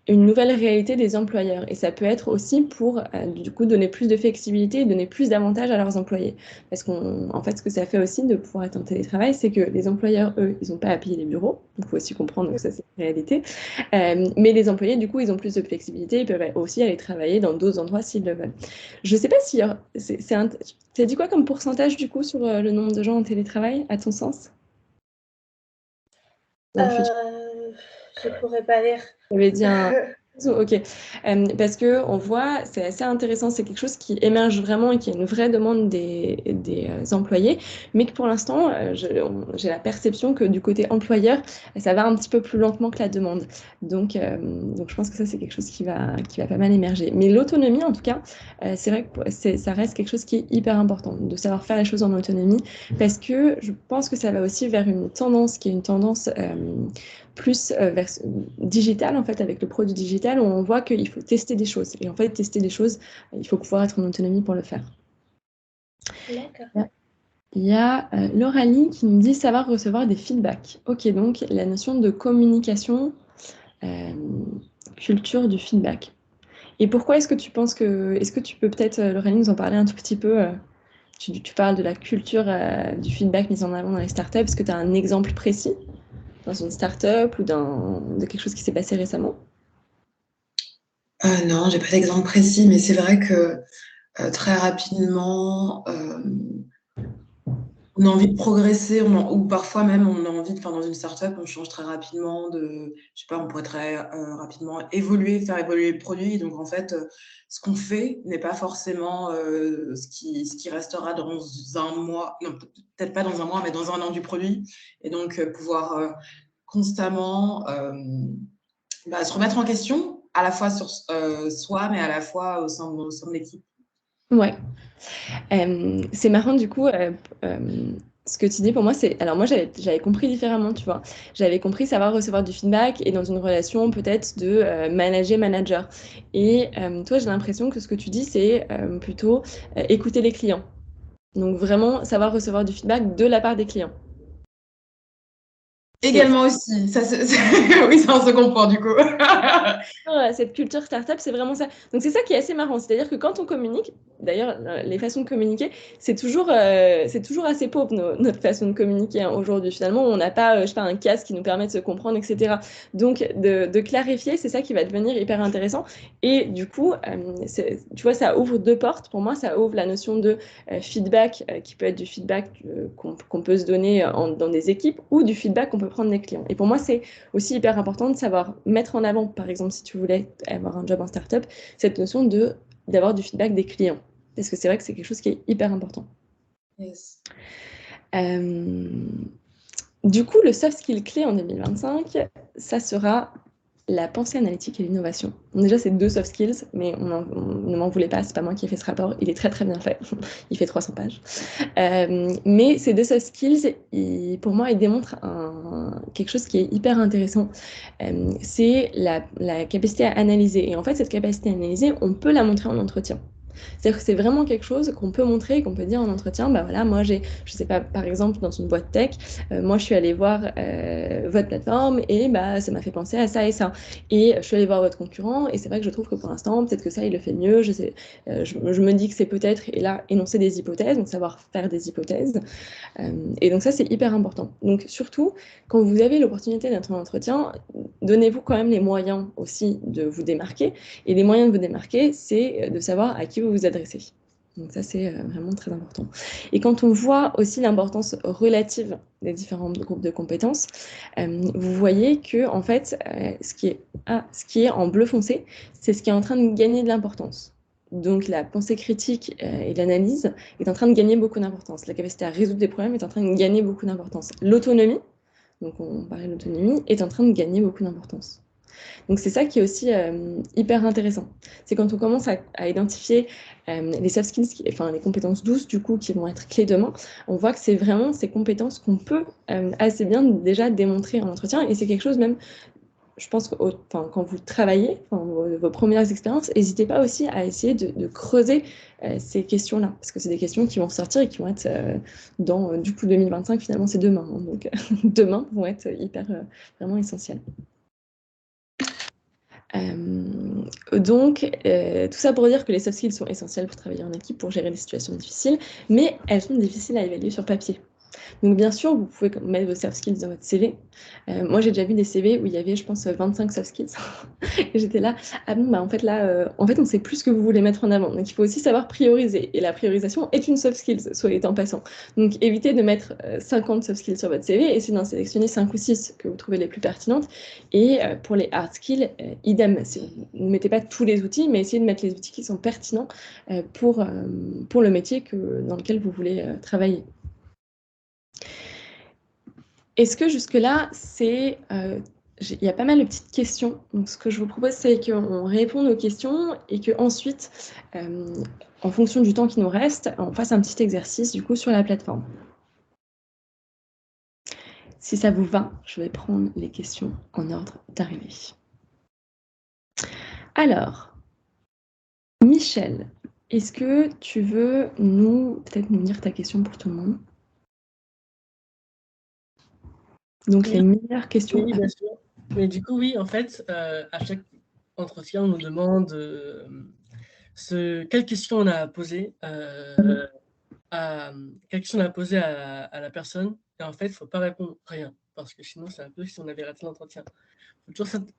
une nouvelle réalité des employeurs. Et ça peut être aussi pour, du coup, donner plus de flexibilité et donner plus d'avantages à leurs employés. Parce qu'en fait, ce que ça fait aussi de pouvoir être en télétravail, c'est que les employeurs, eux, ils n'ont pas à payer les bureaux. Donc, il faut aussi comprendre que ça, c'est une réalité. Mais les employés, du coup, ils ont plus de flexibilité. Ils peuvent aussi aller travailler dans d'autres endroits s'ils le veulent. Je ne sais pas si... Tu as dit quoi comme pourcentage, du coup, sur le nombre de gens en télétravail, à ton sens? Je ne pourrais pas dire. J'avais dit ok, parce que on voit, c'est assez intéressant, c'est quelque chose qui émerge vraiment et qui a une vraie demande des employés, mais que pour l'instant, j'ai la perception que du côté employeur, ça va un petit peu plus lentement que la demande. Donc je pense que ça, c'est quelque chose qui va pas mal émerger. Mais l'autonomie, en tout cas, c'est vrai que ça reste quelque chose qui est hyper important, de savoir faire les choses en autonomie, parce que je pense que ça va aussi vers une tendance qui est une tendance plus vers digital, en fait, avec le produit digital, où on voit qu'il faut tester des choses. Et en fait, tester des choses, il faut pouvoir être en autonomie pour le faire. D'accord. Il y a Lauralie qui nous dit savoir recevoir des feedbacks. Ok, donc la notion de communication, culture du feedback. Et pourquoi est-ce que tu penses que... Est-ce que tu peux peut-être, Lauralie, nous en parler un tout petit peu tu parles de la culture du feedback mise en avant dans les startups. Est-ce que tu as un exemple précis dans une start-up ou de quelque chose qui s'est passé récemment? Non, j'ai pas d'exemple précis, mais c'est vrai que très rapidement, on a envie de progresser, ou parfois même on a envie de faire dans une start-up, on change très rapidement je sais pas, on pourrait très rapidement faire évoluer le produit. Donc en fait, ce qu'on fait n'est pas forcément ce qui restera dans un mois, non, peut-être pas dans un mois, mais dans un an du produit. Et donc pouvoir constamment se remettre en question, à la fois sur soi, mais à la fois au sein de l'équipe. Ouais. C'est marrant du coup, ce que tu dis pour moi, c'est... Alors moi, j'avais compris différemment, tu vois. J'avais compris savoir recevoir du feedback et dans une relation peut-être de manager. Et toi, j'ai l'impression que ce que tu dis, c'est plutôt écouter les clients. Donc vraiment savoir recevoir du feedback de la part des clients. Également aussi, oui, ça on se comprend du coup. Cette culture startup, c'est vraiment ça. Donc c'est ça qui est assez marrant, c'est-à-dire que quand on communique, d'ailleurs les façons de communiquer, c'est toujours assez pauvre notre façon de communiquer hein, aujourd'hui. Finalement, on n'a pas, je sais pas, un casque qui nous permet de se comprendre, etc. Donc de clarifier, c'est ça qui va devenir hyper intéressant. Et du coup, tu vois, ça ouvre deux portes. Pour moi, ça ouvre la notion de feedback, qui peut être du feedback qu'on peut se donner dans des équipes ou du feedback qu'on peut prendre des clients. Et pour moi, c'est aussi hyper important de savoir mettre en avant, par exemple, si tu voulais avoir un job en startup, cette notion d'avoir du feedback des clients. Parce que c'est vrai que c'est quelque chose qui est hyper important. Yes. Du coup, le soft skill clé en 2025, ça sera la pensée analytique et l'innovation. Déjà, c'est 2 soft skills, mais ne m'en voulez pas, c'est pas moi qui ai fait ce rapport. Il est très très bien fait. Il fait 300 pages. Mais ces 2 soft skills, pour moi, ils démontrent quelque chose qui est hyper intéressant. C'est la capacité à analyser. Et en fait, cette capacité à analyser, on peut la montrer en entretien. C'est-à-dire que c'est vraiment quelque chose qu'on peut montrer, qu'on peut dire en entretien, bah voilà, moi je sais pas, par exemple dans une boîte tech, moi je suis allée voir votre plateforme et bah ça m'a fait penser à ça et ça. Et je suis allée voir votre concurrent et c'est vrai que je trouve que pour l'instant, peut-être que ça il le fait mieux, je me dis que c'est peut-être, et là énoncer des hypothèses, donc savoir faire des hypothèses. Et donc ça, c'est hyper important. Donc surtout, quand vous avez l'opportunité d'être en entretien, donnez-vous quand même les moyens aussi de vous démarquer. Et les moyens de vous démarquer, c'est de savoir à qui vous vous adressez. Donc ça, c'est vraiment très important. Et quand on voit aussi l'importance relative des différents groupes de compétences, vous voyez que en fait, ce qui est en bleu foncé, c'est ce qui est en train de gagner de l'importance. Donc la pensée critique et l'analyse est en train de gagner beaucoup d'importance. La capacité à résoudre des problèmes est en train de gagner beaucoup d'importance. L'autonomie, donc on parlait de l'autonomie, est en train de gagner beaucoup d'importance. Donc c'est ça qui est aussi hyper intéressant. C'est quand on commence à identifier les soft skills, enfin les compétences douces du coup qui vont être clés demain, on voit que c'est vraiment ces compétences qu'on peut assez bien déjà démontrer en entretien et c'est quelque chose même je pense que quand vous travaillez, vos premières expériences, n'hésitez pas aussi à essayer de creuser ces questions-là, parce que c'est des questions qui vont sortir et qui vont être dans, du coup, 2025, finalement, c'est demain. Hein, donc, demain vont être hyper, vraiment essentielles. Donc, tout ça pour dire que les soft skills sont essentiels pour travailler en équipe, pour gérer des situations difficiles, mais elles sont difficiles à évaluer sur papier. Donc bien sûr, vous pouvez mettre vos soft skills dans votre CV. Moi, j'ai déjà vu des CV où il y avait, je pense, 25 soft skills. Et j'étais là, ah bon, bah en fait là, on ne sait plus ce que vous voulez mettre en avant. Donc il faut aussi savoir prioriser. Et la priorisation est une soft skills, soit en passant. Donc évitez de mettre 50 soft skills sur votre CV, essayez d'en sélectionner 5 ou 6 que vous trouvez les plus pertinentes. Et pour les hard skills, idem. Ne mettez pas tous les outils, mais essayez de mettre les outils qui sont pertinents pour le métier dans lequel vous voulez travailler. Est-ce que jusque-là, il y a pas mal de petites questions. Donc, ce que je vous propose, c'est qu'on réponde aux questions et qu'ensuite, en fonction du temps qui nous reste, on fasse un petit exercice du coup sur la plateforme. Si ça vous va, je vais prendre les questions en ordre d'arrivée. Alors, Michel, est-ce que tu veux peut-être nous dire ta question pour tout le monde? Donc, les meilleures questions. Oui, bien sûr. Mais du coup, oui, en fait, à chaque entretien, on nous demande quelles questions on a posées à la personne. Et en fait, il ne faut pas répondre rien, parce que sinon, c'est un peu si on avait raté l'entretien.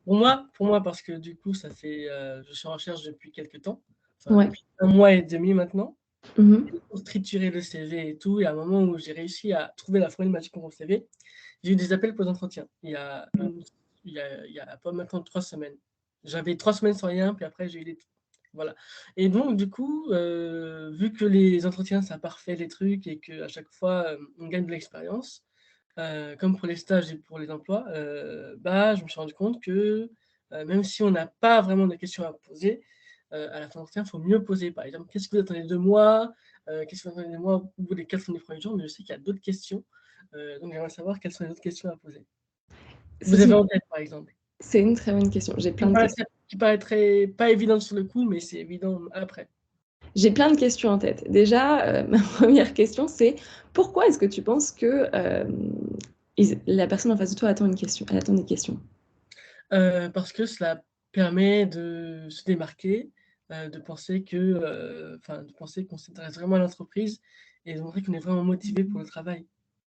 Pour moi, parce que du coup, je suis en recherche depuis quelques temps, depuis 1 mois et demi maintenant. Pour triturer le CV et tout, il y a un moment où j'ai réussi à trouver la formule magique pour mon CV. J'ai eu des appels pour d'entretien. Il y a pas maintenant 3 semaines. J'avais 3 semaines sans rien, puis après j'ai eu des... Voilà. Et donc, du coup, vu que les entretiens, ça parfait les trucs et qu'à chaque fois, on gagne de l'expérience, comme pour les stages et pour les emplois, bah, je me suis rendu compte que, même si on n'a pas vraiment de questions à poser, à la fin de l'entretien, il faut mieux poser. Par exemple: «Qu'est-ce que vous attendez de moi?» «Qu'est-ce que vous attendez de moi au bout des 4 premiers jours?» Mais je sais qu'il y a d'autres questions, donc j'aimerais savoir quelles sont les autres questions à poser. Vous C'est avez une, en tête, par exemple? c'est une très bonne question. J'ai plein de questions. Qui paraîtrait pas évidente sur le coup, mais c'est évident après. J'ai plein de questions en tête. Déjà, ma première question, c'est pourquoi est-ce que tu penses que la personne en face de toi attend une question, elle attend des questions? Parce que cela permet de se démarquer, de penser que, de penser qu'on s'intéresse vraiment à l'entreprise et de montrer qu'on est vraiment motivé pour le travail.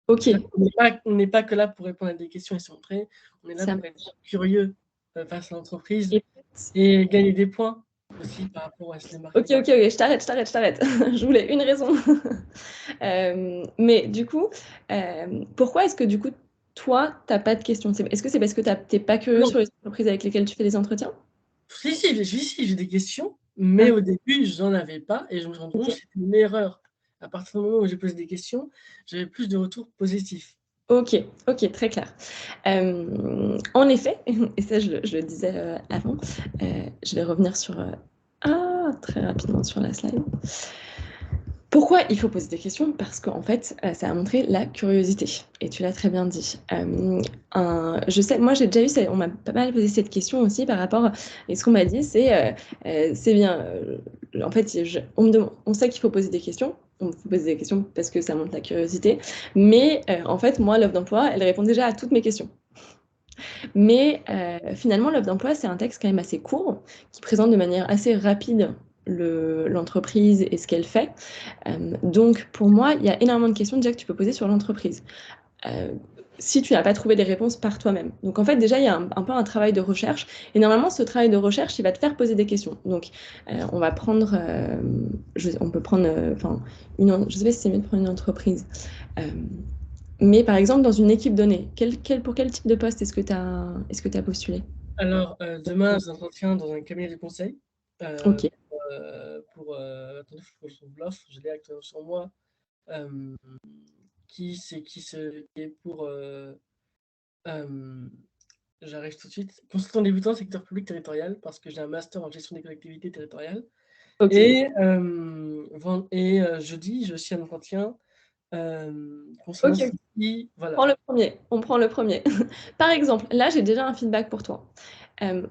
Ok, C'est-à-dire qu'on n'est pas que là pour répondre à des questions et se montrer, on est là ça pour être curieux, face à l'entreprise et et gagner des points aussi par rapport à se ok, démarquer. ok, ok, je t'arrête. Je voulais une raison. Mais du coup, pourquoi est-ce que du coup, toi, t'as pas de questions? Est-ce que c'est parce que t'es pas curieux Non, sur les entreprises avec lesquelles tu fais des entretiens? si, j'ai des questions, Ah, mais au début, j'en avais pas et je me suis rendu compte que ok. c'était une erreur. À partir du moment où j'ai posé des questions, j'avais plus de retours positifs. Ok, ok, très clair. En effet, et ça je le disais avant, je vais revenir sur très rapidement sur la slide. Pourquoi il faut poser des questions? Parce qu'en fait, ça a montré la curiosité. Et tu l'as très bien dit. Je sais, moi j'ai déjà eu, on m'a pas mal posé cette question aussi par rapport. Et ce qu'on m'a dit, c'est bien. En fait, on sait qu'il faut poser des questions. On faut poser des questions parce que ça montre la curiosité. Mais en fait, moi, l'offre d'emploi, elle répond déjà à toutes mes questions. Mais finalement, l'offre d'emploi, c'est un texte quand même assez court, qui présente de manière assez rapide l'entreprise et ce qu'elle fait. Donc, pour moi, il y a énormément de questions déjà que tu peux poser sur l'entreprise. Euh, si tu n'as pas trouvé des réponses par toi-même. Donc, en fait, déjà, il y a un peu un travail de recherche. Et normalement, ce travail de recherche, il va te faire poser des questions. Donc, on va prendre, on peut prendre, je ne sais pas si c'est mieux de prendre une entreprise. Euh, mais par exemple, dans une équipe donnée, pour quel type de poste est-ce que tu as postulé? Alors, demain, j'ai un entretien dans un cabinet de conseil, Ok, attendez, faut que je trouve l'offre, je l'ai actuellement sur moi, hem, qui est pour, hem, j'arrive tout de suite, consultant débutant secteur public territorial, parce que j'ai un master en gestion des collectivités territoriales ok. et jeudi, j'ai aussi un entretien, concernant Ok, ce ok. qui Prends voilà. le premier. On prend le premier. Par exemple, là, j'ai déjà un feedback pour toi.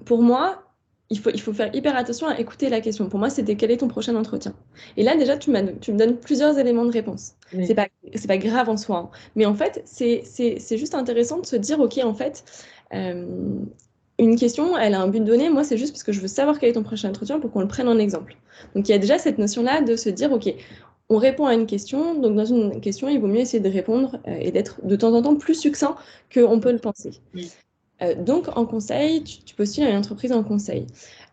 Pour moi, il faut faire hyper attention à écouter la question. Pour moi, c'était quel est ton prochain entretien? Et là, déjà, tu me donnes plusieurs éléments de réponse. Oui, C'est pas grave en soi, hein. Mais en fait, c'est juste intéressant de se dire, OK, en fait, euh, une question, elle a un but donné. Moi, c'est juste parce que je veux savoir quel est ton prochain entretien pour qu'on le prenne en exemple. Donc, il y a déjà cette notion-là de se dire, OK, on répond à une question. Donc, dans une question, il vaut mieux essayer de répondre et d'être de temps en temps plus succinct qu'on peut le penser. oui, Donc, en conseil, tu postules à une entreprise en conseil.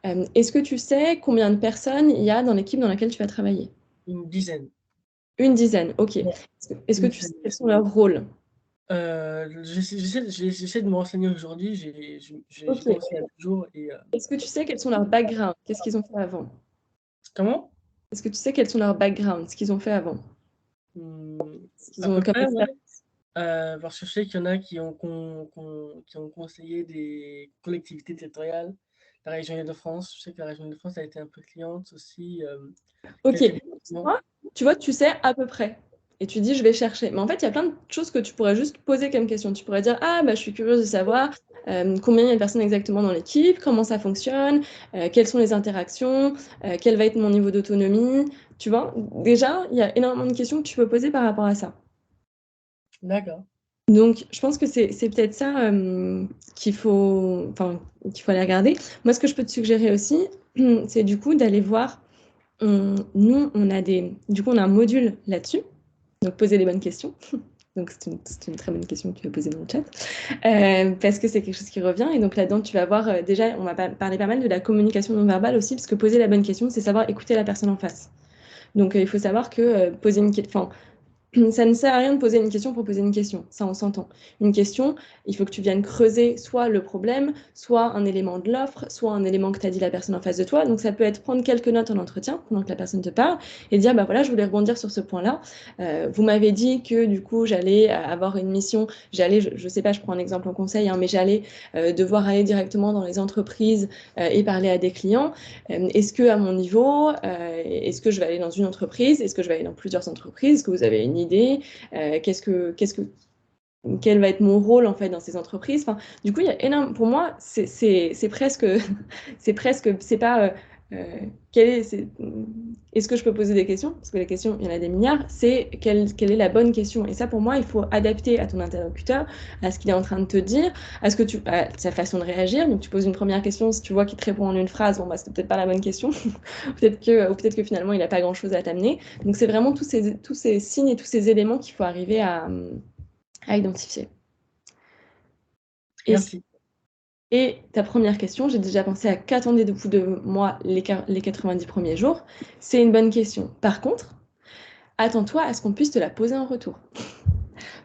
Est-ce que tu sais combien de personnes il y a dans l'équipe dans laquelle tu vas travailler? une dizaine. Une dizaine, ok. Ouais, Est-ce que une tu sais dizaine. quels sont leurs rôles? J'essaie de me renseigner aujourd'hui, j'ai Ok. commencé il y a 2 jours et Est-ce que tu sais quels sont leurs backgrounds? Qu'est-ce qu'ils ont fait avant? comment? Est-ce que tu sais quels sont leurs backgrounds? Ce qu'ils ont fait avant? Mmh, Ce qu'ils à ont peu comme près, ouais. expérience? Parce que je sais qu'il y en a qui ont conseillé des collectivités territoriales, la région Île-de-France. Je sais que la région Île-de-France a été un peu cliente aussi, Ok. quelques départements. Tu vois, tu sais à peu près. Et tu dis, je vais chercher. Mais en fait, il y a plein de choses que tu pourrais juste poser comme question. Tu pourrais dire, ah, bah, je suis curieuse de savoir combien il y a de personnes exactement dans l'équipe, comment ça fonctionne, quelles sont les interactions, quel va être mon niveau d'autonomie. Tu vois, déjà, il y a énormément de questions que tu peux poser par rapport à ça. D'accord. Donc, je pense que c'est peut-être ça qu'il faut aller regarder. Moi, ce que je peux te suggérer aussi, c'est du coup d'aller voir. Nous, on a un module là-dessus. Donc, poser les bonnes questions. Donc, c'est une très bonne question que tu vas poser dans le chat. Parce que c'est quelque chose qui revient. Et donc, là-dedans, tu vas voir, déjà, on va parler pas mal de la communication non verbale aussi, parce que poser la bonne question, c'est savoir écouter la personne en face. Donc, il faut savoir que poser une question, ça ne sert à rien de poser une question pour poser une question, ça on s'entend. Une question, il faut que tu viennes creuser soit le problème, soit un élément de l'offre, soit un élément que t'a dit la personne en face de toi. Donc ça peut être prendre quelques notes en entretien pendant que la personne te parle et dire bah voilà, je voulais rebondir sur ce point-là. Vous m'avez dit que du coup j'allais avoir une mission, je sais pas, je prends un exemple en conseil, hein, mais j'allais devoir aller directement dans les entreprises et parler à des clients. Est-ce que à mon niveau, est-ce que je vais aller dans une entreprise, est-ce que je vais aller dans plusieurs entreprises, est-ce que vous avez une idée, quel va être mon rôle en fait dans ces entreprises. Enfin, du coup, il y a énorme. Pour moi, c'est presque, c'est pas. Est-ce que je peux poser des questions? Parce que les questions, il y en a des milliards. C'est quelle est la bonne question? Et ça, pour moi, il faut adapter à ton interlocuteur, à ce qu'il est en train de te dire, à sa façon de réagir. Donc, tu poses une première question, si tu vois qu'il te répond en une phrase, bon, bah, c'est peut-être pas la bonne question. Peut-être que finalement, il n'a pas grand-chose à t'amener. Donc, c'est vraiment tous ces signes et tous ces éléments qu'il faut arriver à identifier. Merci. Et ta première question, j'ai déjà pensé à qu'attendez-vous de moi les 90 premiers jours. C'est une bonne question. Par contre, attends-toi à ce qu'on puisse te la poser en retour.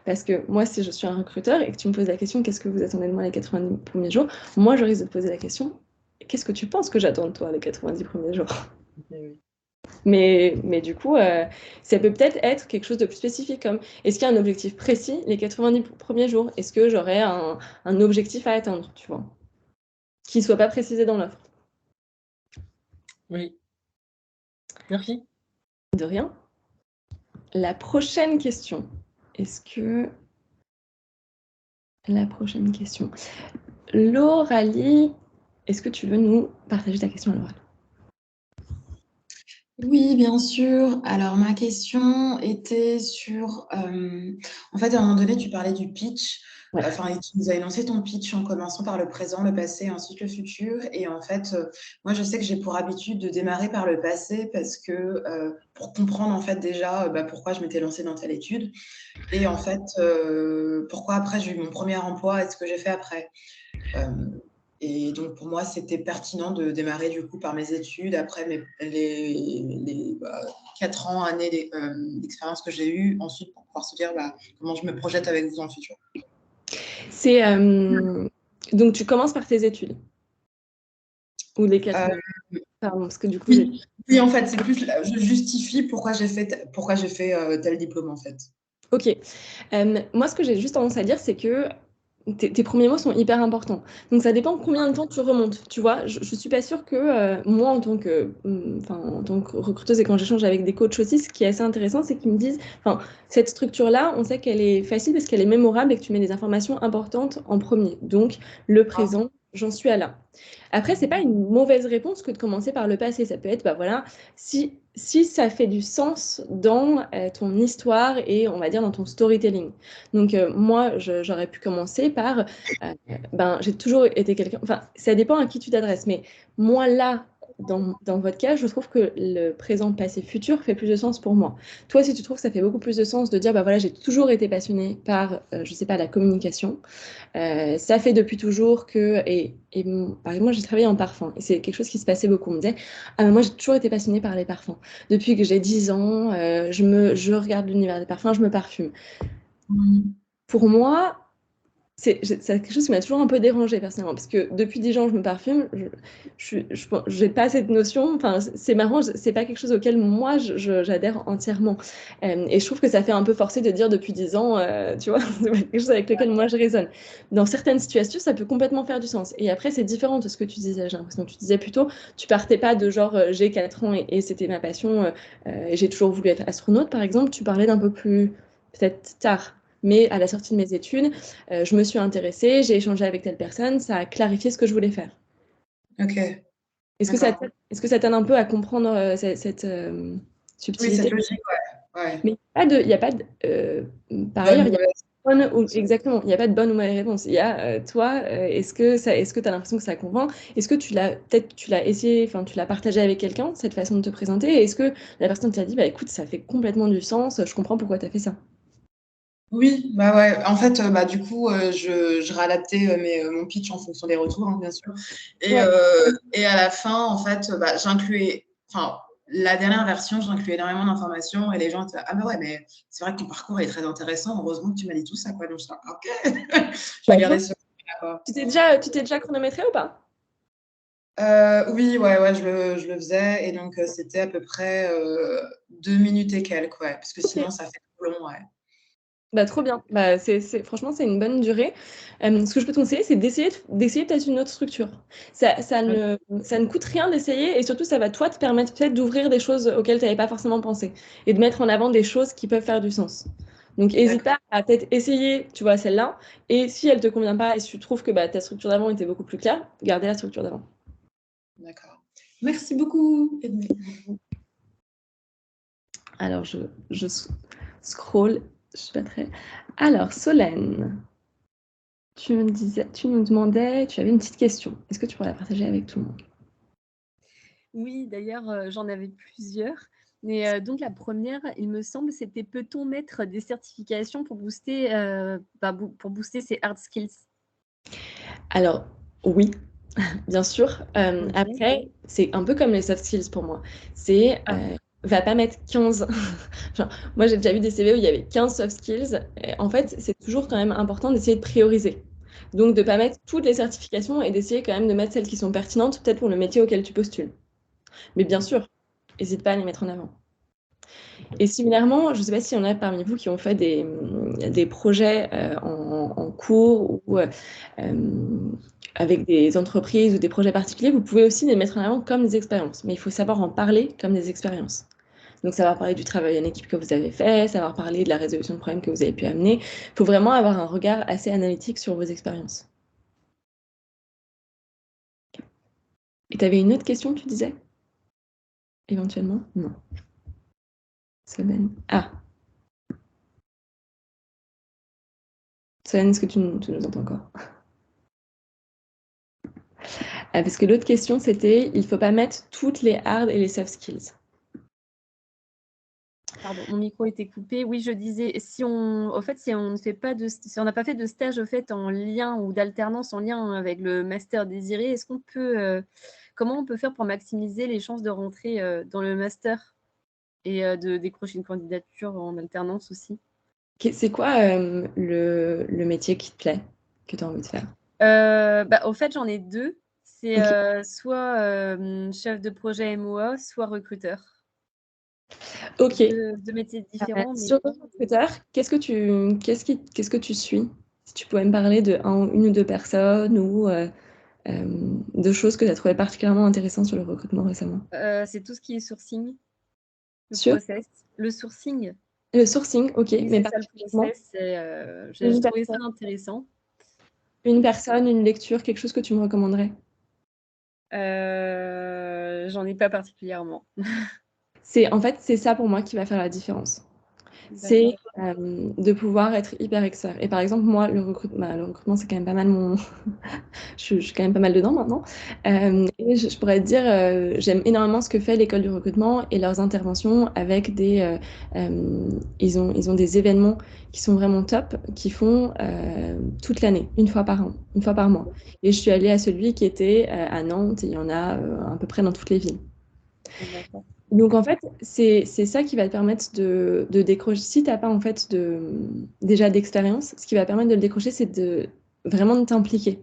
Parce que moi, si je suis un recruteur et que tu me poses la question, qu'est-ce que vous attendez de moi les 90 premiers jours? Moi, je risque de te poser la question, qu'est-ce que tu penses que j'attends de toi les 90 premiers jours? Oui. Mais du coup, ça peut peut-être être quelque chose de plus spécifique, comme est-ce qu'il y a un objectif précis les 90 premiers jours? Est-ce que j'aurai un objectif à atteindre, tu vois, qui ne soit pas précisé dans l'offre? Oui. Merci. De rien. La prochaine question. La prochaine question. Lauralie, est-ce que tu veux nous partager ta question à l'oral? Oui, bien sûr. Alors, ma question était sur... en fait, à un moment donné, tu parlais du pitch. Ouais. Enfin, et tu nous as énoncé ton pitch en commençant par le présent, le passé, et ensuite le futur. Et en fait, moi, je sais que j'ai pour habitude de démarrer par le passé parce que pour comprendre, en fait, déjà pourquoi je m'étais lancée dans telle étude. Et en fait, pourquoi après j'ai eu mon premier emploi et ce que j'ai fait après. Et donc, pour moi, c'était pertinent de démarrer du coup par mes études, après les 4 ans, années d'expérience que j'ai eues, ensuite pour pouvoir se dire comment je me projette avec vous dans le futur. Donc, tu commences par tes études? Ou les 4 ans? Pardon, parce que du coup... Oui, en fait, c'est plus, je justifie pourquoi j'ai fait tel diplôme, en fait. Ok. Moi, ce que j'ai juste tendance à dire, c'est que tes premiers mots sont hyper importants. Donc, ça dépend combien de temps tu remontes. Tu vois, je suis pas sûre que moi, en tant que recruteuse et quand j'échange avec des coachs aussi, ce qui est assez intéressant, c'est qu'ils me disent, cette structure-là, on sait qu'elle est facile parce qu'elle est mémorable et que tu mets des informations importantes en premier. Donc, le présent, j'en suis à là. Après, c'est pas une mauvaise réponse que de commencer par le passé. Ça peut être, si ça fait du sens dans ton histoire et on va dire dans ton storytelling. Donc moi, j'aurais pu commencer par, j'ai toujours été quelqu'un, enfin ça dépend à qui tu t'adresses, mais moi là, dans votre cas, je trouve que le présent, passé, futur fait plus de sens pour moi. Toi, si tu trouves que ça fait beaucoup plus de sens de dire, j'ai toujours été passionnée par, je sais pas, la communication, ça fait depuis toujours que, par exemple, moi j'ai travaillé en parfum et c'est quelque chose qui se passait beaucoup. On me disait, ah, mais moi j'ai toujours été passionnée par les parfums. Depuis que j'ai 10 ans, je regarde l'univers des parfums, je me parfume. Pour moi, c'est quelque chose qui m'a toujours un peu dérangée personnellement, parce que depuis 10 ans, je me parfume, je n'ai pas cette notion, enfin, c'est marrant, c'est pas quelque chose auquel moi, j'adhère entièrement. Et je trouve que ça fait un peu forcer de dire depuis 10 ans, tu vois, c'est pas quelque chose avec lequel moi je raisonne. Dans certaines situations, ça peut complètement faire du sens. Et après, c'est différent de ce que tu disais, j'ai l'impression que tu disais plutôt, tu partais pas de genre, j'ai 4 ans et c'était ma passion, et j'ai toujours voulu être astronaute, par exemple, tu parlais d'un peu plus, peut-être tard. Mais à la sortie de mes études, je me suis intéressée, j'ai échangé avec telle personne, ça a clarifié ce que je voulais faire. Ok. Est-ce que ça t'aide un peu à comprendre cette subtilité? Oui, c'est logique, ouais. Mais il n'y a pas de... par ailleurs, il y a exactement, il n'y a pas de bonne ou mauvaise réponse. Il y a, toi, est-ce que tu as l'impression que ça convainc? Est-ce que tu l'as essayé, enfin, tu l'as partagé avec quelqu'un, cette façon de te présenter? Et est-ce que la personne t'a dit, écoute, ça fait complètement du sens, je comprends pourquoi tu as fait ça? Oui, ouais. En fait, du coup, je réadaptais mon pitch en fonction des retours, hein, bien sûr. Et, Ouais. et à la fin, en fait, j'incluais, enfin, la dernière version, j'inclus énormément d'informations et les gens étaient là, ah bah ouais, mais c'est vrai que ton parcours est très intéressant. Heureusement que tu m'as dit tout ça, quoi. Donc, je suis là, ok, je vais garder ce. Tu t'es déjà chronométré ou pas? Oui, ouais, je le faisais. Et donc, c'était à peu près 2 minutes et quelques, ouais, parce que sinon, ça fait trop long, ouais. Bah, trop bien. Bah, franchement, c'est une bonne durée. Ce que je peux te conseiller, c'est d'essayer peut-être une autre structure. Ça ne coûte rien d'essayer et surtout, ça va toi te permettre peut-être d'ouvrir des choses auxquelles tu n'avais pas forcément pensé et de mettre en avant des choses qui peuvent faire du sens. Donc, n'hésite pas à peut-être essayer, tu vois, celle-là. Et si elle ne te convient pas et si tu trouves que ta structure d'avant était beaucoup plus claire, gardez la structure d'avant. D'accord. Merci beaucoup, Edmé. Alors, je scroll. Je suis pas très... Alors, Solène. Tu nous demandais, tu avais une petite question. Est-ce que tu pourrais la partager avec tout le monde? Oui, d'ailleurs, j'en avais plusieurs. Mais donc la première, il me semble, c'était peut-on mettre des certifications pour booster ses hard skills? Alors, oui, bien sûr. Après, c'est un peu comme les soft skills pour moi. C'est, va pas mettre 15. Genre, moi, j'ai déjà vu des CV où il y avait 15 soft skills. Et en fait, c'est toujours quand même important d'essayer de prioriser. Donc, de ne pas mettre toutes les certifications et d'essayer quand même de mettre celles qui sont pertinentes, peut-être pour le métier auquel tu postules. Mais bien sûr, n'hésite pas à les mettre en avant. Et similairement, je ne sais pas s'il y en a parmi vous qui ont fait des projets en cours ou avec des entreprises ou des projets particuliers, vous pouvez aussi les mettre en avant comme des expériences. Mais il faut savoir en parler comme des expériences. Donc, savoir parler du travail en équipe que vous avez fait, savoir parler de la résolution de problèmes que vous avez pu amener. Il faut vraiment avoir un regard assez analytique sur vos expériences. Et tu avais une autre question, tu disais? Éventuellement? Non. Solène. Ah. Solène, est-ce que tu nous entends encore? Parce que l'autre question, c'était, il ne faut pas mettre toutes les hard et les soft skills. Pardon, mon micro était coupé. Oui, je disais, si on n'a pas fait de stage au fait en lien ou d'alternance en lien avec le master désiré, comment on peut faire pour maximiser les chances de rentrer dans le master et de décrocher une candidature en alternance aussi? C'est quoi le métier qui te plaît, que tu as envie de faire? Au fait, j'en ai deux. C'est soit chef de projet MOA, soit recruteur. Ok. Deux métiers différents. Mais... Sur le recruteur, qu'est-ce que tu suis? Si tu pouvais me parler de une ou deux personnes ou de choses que tu as trouvées particulièrement intéressantes sur le recrutement récemment. C'est tout ce qui est sourcing, process. Le sourcing. Le sourcing, ok. Oui, mais c'est ça le process. J'ai trouvé ça intéressant. Une personne, une lecture, quelque chose que tu me recommanderais? J'en ai pas particulièrement. En fait, c'est ça pour moi qui va faire la différence. C'est de pouvoir être hyper expert. Et par exemple, moi, le recrutement, c'est quand même pas mal je suis quand même pas mal dedans maintenant. Et je pourrais te dire, j'aime énormément ce que fait l'école du recrutement et leurs interventions avec ils ont des événements qui sont vraiment top, qui font toute l'année, une fois par an, une fois par mois. Et je suis allée à celui qui était à Nantes, et il y en a à peu près dans toutes les villes. D'accord. Donc en fait, c'est ça qui va te permettre de décrocher. Si tu n'as pas en fait déjà d'expérience, ce qui va permettre de le décrocher, c'est vraiment de t'impliquer.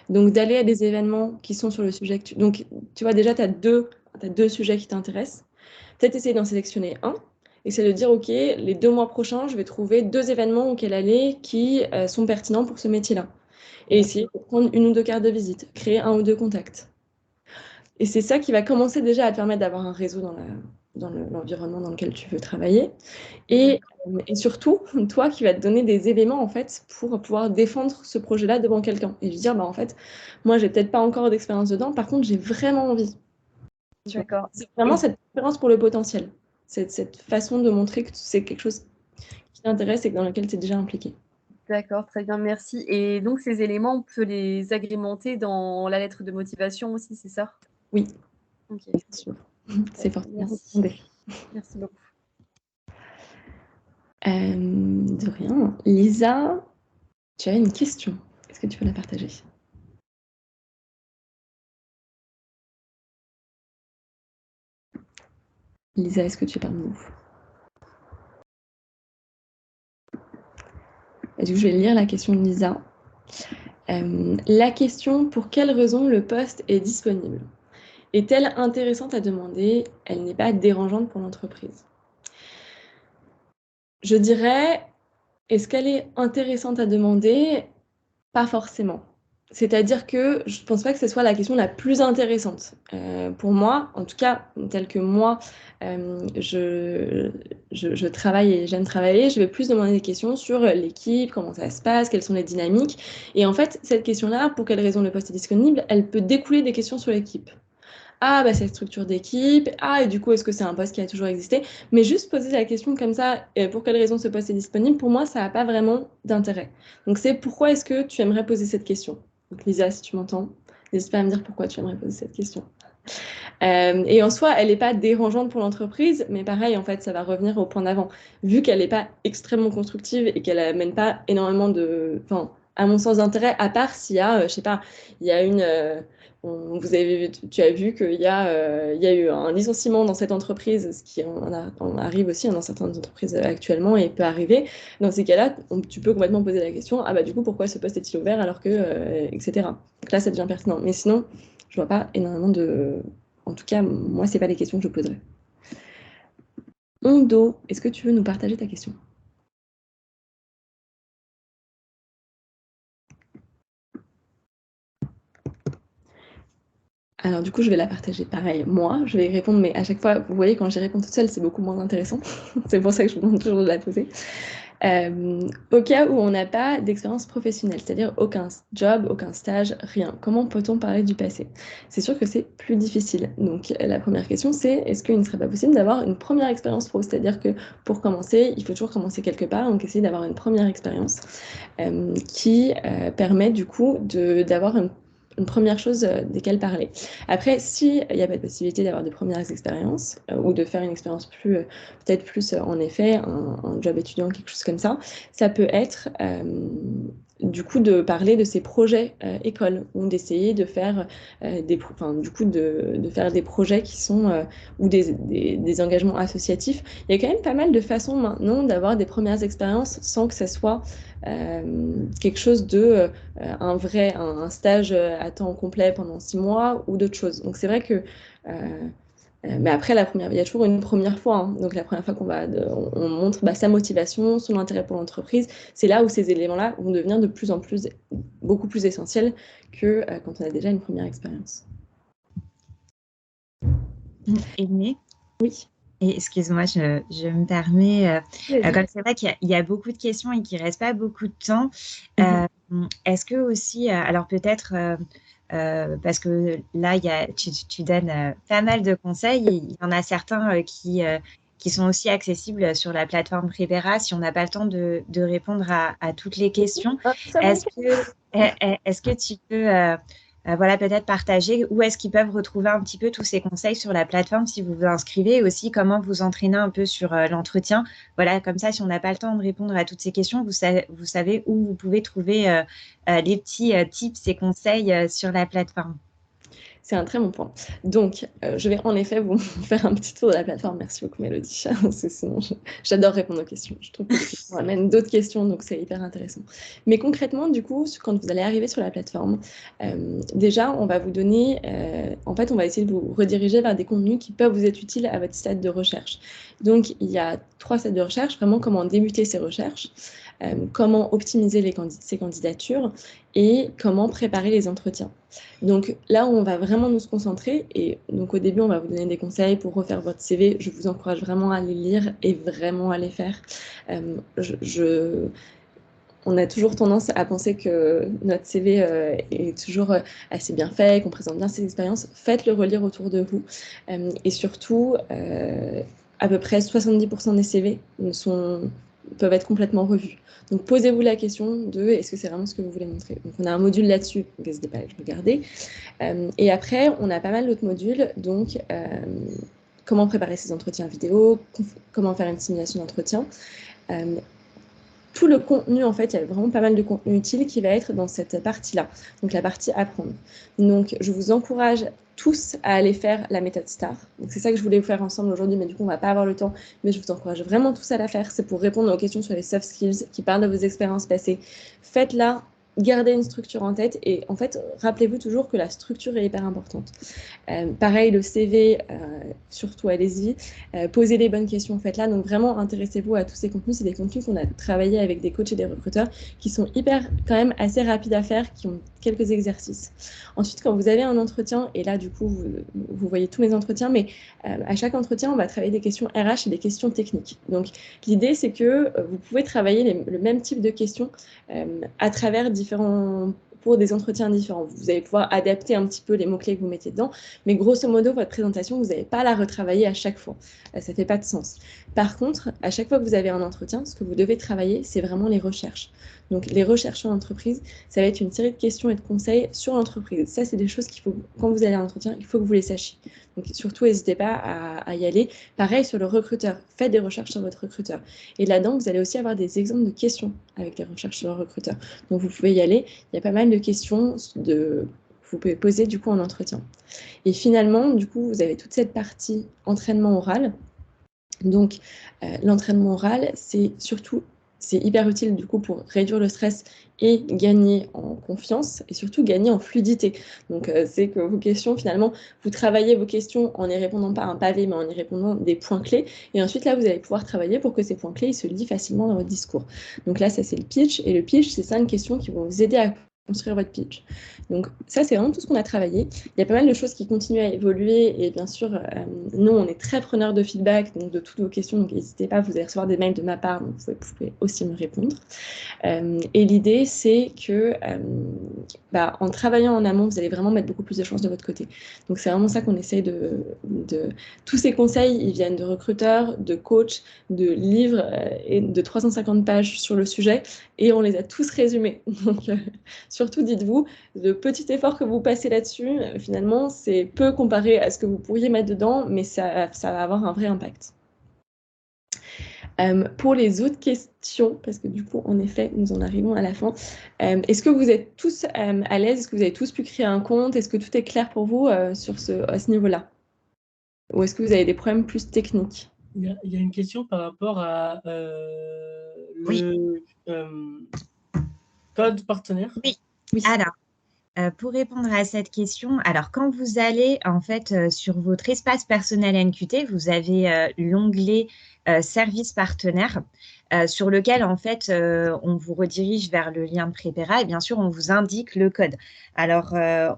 Donc d'aller à des événements qui sont sur le sujet que Donc tu vois, déjà, tu as deux sujets qui t'intéressent. Peut-être essayer d'en sélectionner un. Et c'est de dire, OK, les 2 mois prochains, je vais trouver 2 événements auxquels aller qui sont pertinents pour ce métier-là. Et essayer de prendre une ou deux cartes de visite, créer un ou deux contacts. Et c'est ça qui va commencer déjà à te permettre d'avoir un réseau dans l'environnement dans lequel tu veux travailler. Et surtout, toi qui vas te donner des éléments en fait pour pouvoir défendre ce projet-là devant quelqu'un. Et lui dire, en fait, moi, j'ai peut-être pas encore d'expérience dedans, par contre, j'ai vraiment envie. D'accord. C'est vraiment cette expérience pour le potentiel. Cette façon de montrer que c'est quelque chose qui t'intéresse et dans lequel tu es déjà impliqué. D'accord, très bien, merci. Et donc, ces éléments, on peut les agrémenter dans la lettre de motivation aussi, c'est ça? Oui, okay. Bien sûr. C'est fortement recommandé. Merci beaucoup. De rien. Lisa, tu as une question. Est-ce que tu peux la partager? Lisa, est-ce que tu es parmi nous? Et du coup, je vais lire la question de Lisa. La question, pour quelle raison le poste est disponible? Est-elle intéressante à demander? Elle n'est pas dérangeante pour l'entreprise. Je dirais, est-ce qu'elle est intéressante à demander? Pas forcément. C'est-à-dire que je ne pense pas que ce soit la question la plus intéressante. Pour moi, en tout cas, tel que moi, je travaille et j'aime travailler, je vais plus demander des questions sur l'équipe, comment ça se passe, quelles sont les dynamiques. Et en fait, cette question-là, pour quelle raison le poste est disponible, elle peut découler des questions sur l'équipe. Ah, bah, c'est la structure d'équipe. Ah, et du coup, est-ce que c'est un poste qui a toujours existé? Mais juste poser la question comme ça, pour quelle raison ce poste est disponible, pour moi, ça n'a pas vraiment d'intérêt. Donc, c'est pourquoi est-ce que tu aimerais poser cette question? Donc, Lisa, si tu m'entends, n'hésite pas à me dire pourquoi tu aimerais poser cette question. Et en soi, elle n'est pas dérangeante pour l'entreprise, mais pareil, en fait, ça va revenir au point d'avant. Vu qu'elle n'est pas extrêmement constructive et qu'elle n'amène pas énormément de, enfin, à mon sens, d'intérêt, à part s'il y a, je sais pas, il y a une, tu as vu qu'il y a, il y a eu un licenciement dans cette entreprise, ce qui arrive aussi dans certaines entreprises actuellement et peut arriver. Dans ces cas-là, tu peux complètement poser la question, ah bah du coup, pourquoi ce poste est-il ouvert alors que, etc. Donc là, ça devient pertinent. Mais sinon, je vois pas énormément de... En tout cas, moi, c'est pas les questions que je poserais. Ondo, est-ce que tu veux nous partager ta question? Alors du coup, je vais la partager pareil. Moi, je vais y répondre, mais à chaque fois, vous voyez, quand j'y réponds toute seule, c'est beaucoup moins intéressant. C'est pour ça que je vous demande toujours de la poser. Au cas où on n'a pas d'expérience professionnelle, c'est-à-dire aucun job, aucun stage, rien, comment peut-on parler du passé? C'est sûr que c'est plus difficile. Donc la première question, c'est est-ce qu'il ne serait pas possible d'avoir une première expérience pro? C'est-à-dire que pour commencer, il faut toujours commencer quelque part, donc essayer d'avoir une première expérience qui permet du coup d'avoir une première chose desquelles parler. Après, s'il n'y a pas de possibilité d'avoir de premières expériences ou de faire une expérience peut-être plus en effet, un job étudiant, quelque chose comme ça peut être du coup de parler de ses projets école ou d'essayer de faire de faire des projets qui sont ou des engagements associatifs. Il y a quand même pas mal de façons maintenant d'avoir des premières expériences sans que ça soit quelque chose de un stage à temps complet pendant 6 mois ou d'autres choses. Donc c'est vrai que mais après, il y a toujours une première fois. Hein. Donc la première fois on montre sa motivation, son intérêt pour l'entreprise, c'est là où ces éléments-là vont devenir de plus en plus, beaucoup plus essentiels que quand on a déjà une première expérience. Aimée? Oui. Et excuse-moi, je me permets, comme c'est vrai qu'il y a beaucoup de questions et qu'il ne reste pas beaucoup de temps, est-ce que aussi, alors peut-être, parce que là, tu donnes pas mal de conseils, et il y en a certains qui sont aussi accessibles sur la plateforme Prepera si on n'a pas le temps de répondre à toutes les questions. Est-ce que tu peux... voilà, peut-être partager où est-ce qu'ils peuvent retrouver un petit peu tous ces conseils sur la plateforme si vous vous inscrivez, et aussi comment vous entraîner un peu sur l'entretien. Voilà, comme ça, si on n'a pas le temps de répondre à toutes ces questions, vous savez où vous pouvez trouver les petits tips et conseils sur la plateforme. C'est un très bon point. Donc, je vais en effet vous faire un petit tour de la plateforme. Merci beaucoup, Mélodie. Sinon, j'adore répondre aux questions. Je trouve que les questions amènent d'autres questions, donc c'est hyper intéressant. Mais concrètement, du coup, quand vous allez arriver sur la plateforme, déjà, on va vous donner... en fait, on va essayer de vous rediriger vers des contenus qui peuvent vous être utiles à votre stade de recherche. Donc, il y a 3 stades de recherche. Vraiment, comment débuter ces recherches, comment optimiser ces candidatures et comment préparer les entretiens. Donc là, on va vraiment nous concentrer, et donc au début, on va vous donner des conseils pour refaire votre CV. Je vous encourage vraiment à les lire et vraiment à les faire. On a toujours tendance à penser que notre CV est toujours assez bien fait, qu'on présente bien ses expériences. Faites-le relire autour de vous. Et surtout, à peu près 70% des CV peuvent être complètement revus. Donc posez-vous la question de est-ce que c'est vraiment ce que vous voulez montrer. Donc on a un module là-dessus, n'hésitez pas à le regarder. Et après, on a pas mal d'autres modules, donc comment préparer ses entretiens vidéo, comment faire une simulation d'entretien. Tout le contenu, en fait, il y a vraiment pas mal de contenu utile qui va être dans cette partie-là, donc la partie apprendre. Donc, je vous encourage tous à aller faire la méthode STAR. Donc c'est ça que je voulais vous faire ensemble aujourd'hui, mais du coup on va pas avoir le temps, mais je vous encourage vraiment tous à la faire. C'est pour répondre aux questions sur les soft skills qui parlent de vos expériences passées. Faites-la, gardez une structure en tête et en fait, rappelez-vous toujours que la structure est hyper importante. Pareil, le CV, surtout allez-y, posez les bonnes questions, faites-la. Donc vraiment, intéressez-vous à tous ces contenus. C'est des contenus qu'on a travaillé avec des coachs et des recruteurs qui sont hyper, quand même, assez rapides à faire, qui ont quelques exercices. Ensuite, quand vous avez un entretien, et là, du coup, vous voyez tous mes entretiens, mais à chaque entretien, on va travailler des questions RH et des questions techniques. Donc, l'idée, c'est que vous pouvez travailler le même type de questions à travers pour des entretiens différents. Vous allez pouvoir adapter un petit peu les mots-clés que vous mettez dedans, mais grosso modo, votre présentation, vous n'allez pas à la retravailler à chaque fois. Ça ne fait pas de sens. Par contre, à chaque fois que vous avez un entretien, ce que vous devez travailler, c'est vraiment les recherches. Donc, les recherches en entreprise, ça va être une série de questions et de conseils sur l'entreprise. Ça, c'est des choses qu'il faut, quand vous allez à l'entretien, il faut que vous les sachiez. Donc, surtout, n'hésitez pas à y aller. Pareil sur le recruteur. Faites des recherches sur votre recruteur. Et là-dedans, vous allez aussi avoir des exemples de questions avec les recherches sur le recruteur. Donc, vous pouvez y aller. Il y a pas mal de questions que vous pouvez poser du coup en entretien. Et finalement, du coup, vous avez toute cette partie entraînement oral. Donc, l'entraînement oral, c'est hyper utile du coup pour réduire le stress et gagner en confiance et surtout gagner en fluidité. Donc, c'est que vos questions, finalement, vous travaillez vos questions en n'y répondant pas à un pavé, mais en y répondant des points clés. Et ensuite, là, vous allez pouvoir travailler pour que ces points clés ils se lient facilement dans votre discours. Donc là, ça, c'est le pitch. Et le pitch, c'est 5 questions qui vont vous aider à construire votre pitch. Donc ça, c'est vraiment tout ce qu'on a travaillé. Il y a pas mal de choses qui continuent à évoluer et bien sûr, nous, on est très preneurs de feedback, donc de toutes vos questions, donc n'hésitez pas, vous allez recevoir des mails de ma part, donc vous pouvez aussi me répondre. Et l'idée, c'est que en travaillant en amont, vous allez vraiment mettre beaucoup plus de chances de votre côté. Donc c'est vraiment ça qu'on essaye Tous ces conseils, ils viennent de recruteurs, de coachs, de livres et de 350 pages sur le sujet, et on les a tous résumés. Donc surtout, dites-vous, le petit effort que vous passez là-dessus, finalement, c'est peu comparé à ce que vous pourriez mettre dedans, mais ça va avoir un vrai impact. Pour les autres questions, parce que du coup, en effet, nous en arrivons à la fin, est-ce que vous êtes tous à l'aise? Est-ce que vous avez tous pu créer un compte? Est-ce que tout est clair pour vous à ce niveau-là? Ou est-ce que vous avez des problèmes plus techniques? Il y a une question par rapport à le code partenaire. Oui. Alors, pour répondre à cette question, alors quand vous allez en fait sur votre espace personnel NQT, vous avez l'onglet service partenaire sur lequel en fait on vous redirige vers le lien de Prepera et bien sûr on vous indique le code. Alors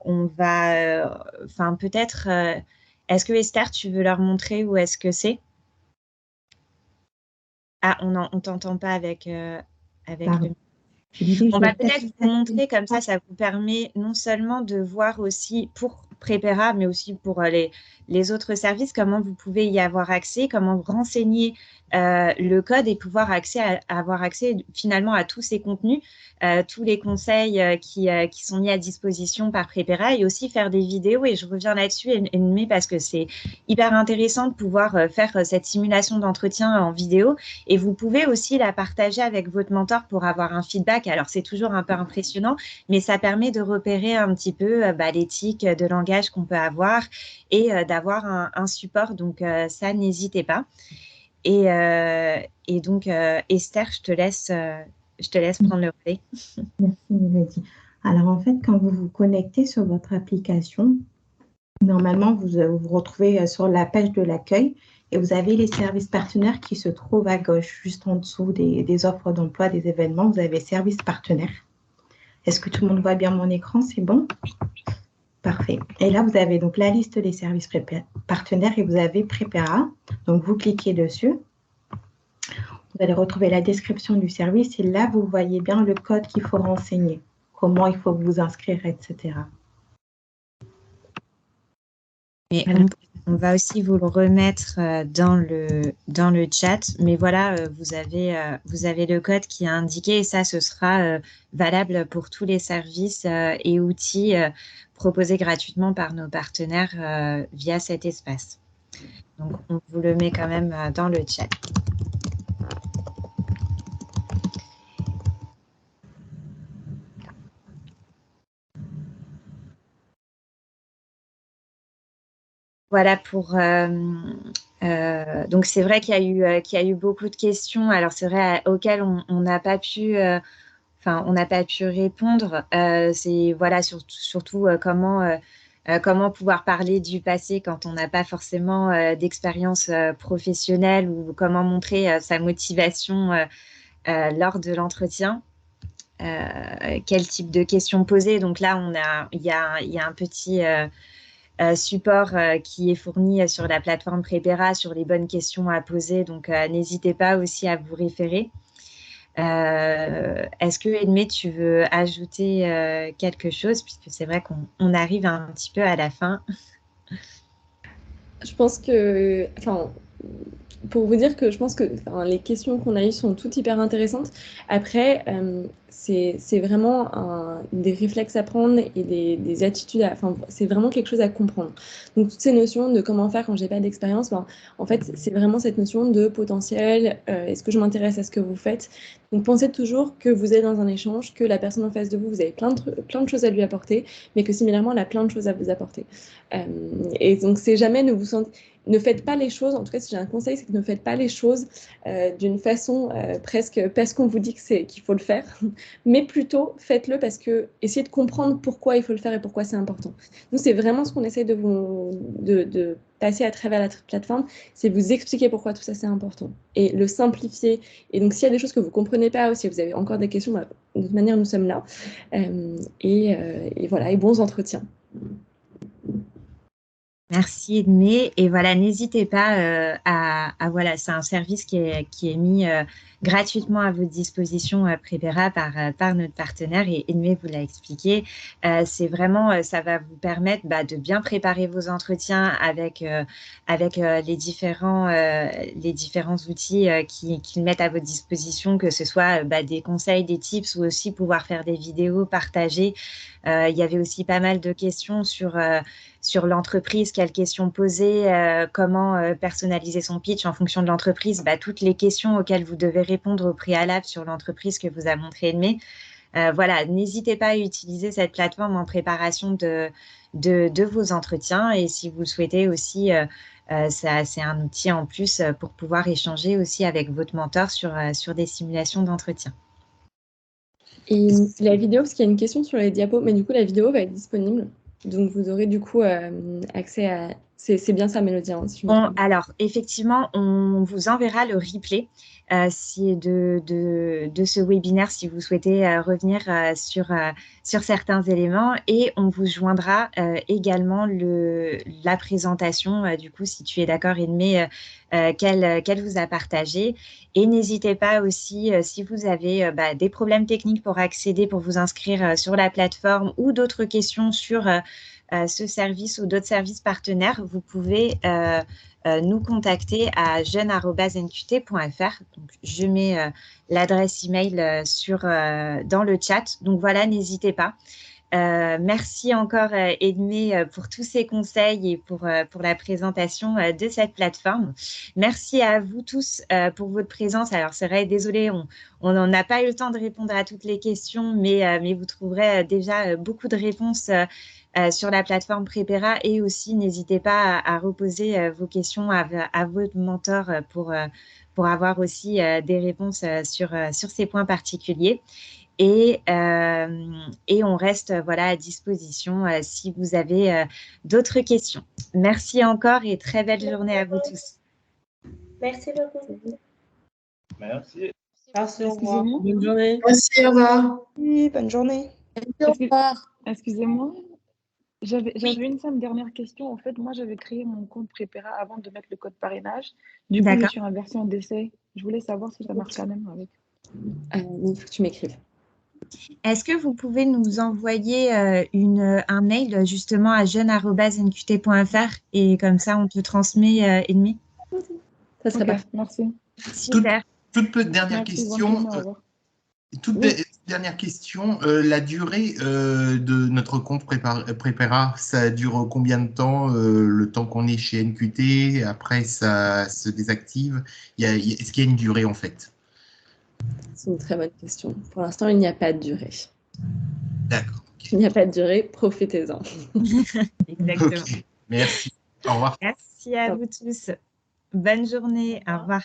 on va, peut-être, est-ce que Esther, tu veux leur montrer où est-ce que c'est? Ah, on t'entend pas avec le... On va peut-être vous montrer comme ça vous permet non seulement de voir aussi pour Prepera, mais aussi pour les autres services, comment vous pouvez y avoir accès, comment vous renseigner le code et pouvoir avoir accès finalement à tous ces contenus, tous les conseils qui sont mis à disposition par Prepera et aussi faire des vidéos. Et je reviens là-dessus, Enmé, parce que c'est hyper intéressant de pouvoir faire cette simulation d'entretien en vidéo. Et vous pouvez aussi la partager avec votre mentor pour avoir un feedback. Alors, c'est toujours un peu impressionnant, mais ça permet de repérer un petit peu les tics de langage qu'on peut avoir et d'avoir un support. Donc, ça, n'hésitez pas. Et donc, Esther, je te laisse prendre le relais. Merci, Mélodie. Alors, en fait, quand vous vous connectez sur votre application, normalement, vous vous retrouvez sur la page de l'accueil et vous avez les services partenaires qui se trouvent à gauche, juste en dessous des offres d'emploi, des événements. Vous avez services partenaires. Est-ce que tout le monde voit bien mon écran? C'est bon? Parfait. Et là, vous avez donc la liste des services partenaires et vous avez Prepera. Donc, vous cliquez dessus. Vous allez retrouver la description du service et là, vous voyez bien le code qu'il faut renseigner, comment il faut vous inscrire, etc. Et voilà. On va aussi vous le remettre dans le chat. Mais voilà, vous avez le code qui est indiqué et ça, ce sera valable pour tous les services et outils proposés gratuitement par nos partenaires via cet espace. Donc, on vous le met quand même dans le chat. voilà pour. Donc c'est vrai qu'il y a eu beaucoup de questions. Alors c'est vrai auxquelles on n'a pas pu. On n'a pas pu répondre. C'est voilà surtout comment pouvoir parler du passé quand on n'a pas forcément d'expérience professionnelle ou comment montrer sa motivation lors de l'entretien. Quel type de questions poser. Donc là, il y a un petit support qui est fourni sur la plateforme Prepera sur les bonnes questions à poser. Donc n'hésitez pas aussi à vous référer. Est-ce que Edmé, tu veux ajouter quelque chose, puisque c'est vrai qu'on arrive un petit peu à la fin. Je pense que, pour vous dire que je pense que les questions qu'on a eues sont toutes hyper intéressantes. Après, c'est vraiment des réflexes à prendre et des attitudes c'est vraiment quelque chose à comprendre. Donc, toutes ces notions de comment faire quand j'ai pas d'expérience, en fait, c'est vraiment cette notion de potentiel. Est-ce que je m'intéresse à ce que vous faites? Donc, pensez toujours que vous êtes dans un échange, que la personne en face de vous, vous avez plein de choses à lui apporter, mais que similairement, elle a plein de choses à vous apporter. Et donc, c'est jamais ne faites pas les choses, en tout cas si j'ai un conseil, c'est que ne faites pas les choses d'une façon presque parce qu'on vous dit qu'il faut le faire, mais plutôt faites-le parce que essayez de comprendre pourquoi il faut le faire et pourquoi c'est important. Nous, c'est vraiment ce qu'on essaie de passer à travers la plateforme, c'est vous expliquer pourquoi tout ça c'est important et le simplifier. Et donc s'il y a des choses que vous ne comprenez pas ou si vous avez encore des questions, de toute manière nous sommes là. Et voilà, et bons entretiens. Merci Edmé. Et voilà, n'hésitez pas voilà, c'est un service qui est mis gratuitement à votre disposition Prepera par notre partenaire et Edmé vous l'a expliqué. C'est vraiment, ça va vous permettre de bien préparer vos entretiens avec les différents outils qu'ils mettent à votre disposition, que ce soit des conseils, des tips ou aussi pouvoir faire des vidéos partagées. Il y avait aussi pas mal de questions sur l'entreprise, quelles questions poser, comment personnaliser son pitch en fonction de l'entreprise, toutes les questions auxquelles vous devez répondre au préalable sur l'entreprise que vous a montré Edmé. Voilà, n'hésitez pas à utiliser cette plateforme en préparation de vos entretiens et si vous le souhaitez aussi, c'est un outil en plus pour pouvoir échanger aussi avec votre mentor sur des simulations d'entretien. Et la vidéo, parce qu'il y a une question sur les diapos, mais du coup, la vidéo va être disponible. Donc, vous aurez du coup accès à... C'est bien ça, Mélodie, hein, si je me trompe. Alors, effectivement, on vous enverra le replay de ce webinaire si vous souhaitez revenir sur certains éléments et on vous joindra également la présentation, du coup, si tu es d'accord, Edmé, qu'elle vous a partagé. Et n'hésitez pas aussi, si vous avez des problèmes techniques pour accéder, pour vous inscrire sur la plateforme ou d'autres questions sur ce service ou d'autres services partenaires, vous pouvez nous contacter à jeune@nqt.fr. Donc, je mets l'adresse email dans le chat. Donc voilà, n'hésitez pas. Merci encore Edmé pour tous ces conseils et pour la présentation de cette plateforme. Merci à vous tous pour votre présence. Alors c'est vrai, désolé, on n'en a pas eu le temps de répondre à toutes les questions, mais vous trouverez déjà beaucoup de réponses sur la plateforme Prepera et aussi n'hésitez pas à reposer vos questions à votre mentor pour avoir aussi des réponses sur ces points particuliers. Et on reste à disposition si vous avez d'autres questions. Merci encore et très belle journée à vous tous. Merci beaucoup. Merci. Merci, au revoir. Bonne journée. Merci, au revoir. Oui, bonne journée. Au revoir. Excusez-moi, j'avais une simple dernière question. En fait, moi, j'avais créé mon compte Prepera avant de mettre le code parrainage. Du coup, je suis en version d'essai. Je voulais savoir si ça marche quand même avec. Il faut que tu m'écrives. Est-ce que vous pouvez nous envoyer un mail justement à jeune@nqt.fr et comme ça, on te transmet Edmé? Ça serait parfait. Merci. Super. Toute dernière question. Dernière question, la durée de notre compte Prepera, ça dure combien de temps, le temps qu'on est chez NQT, après ça se désactive? Est-ce qu'il y a une durée en fait? C'est une très bonne question. Pour l'instant, il n'y a pas de durée. D'accord. Okay. Il n'y a pas de durée, profitez-en. Exactement. Okay. Merci. Au revoir. Merci à vous tous. Bonne journée. Au revoir.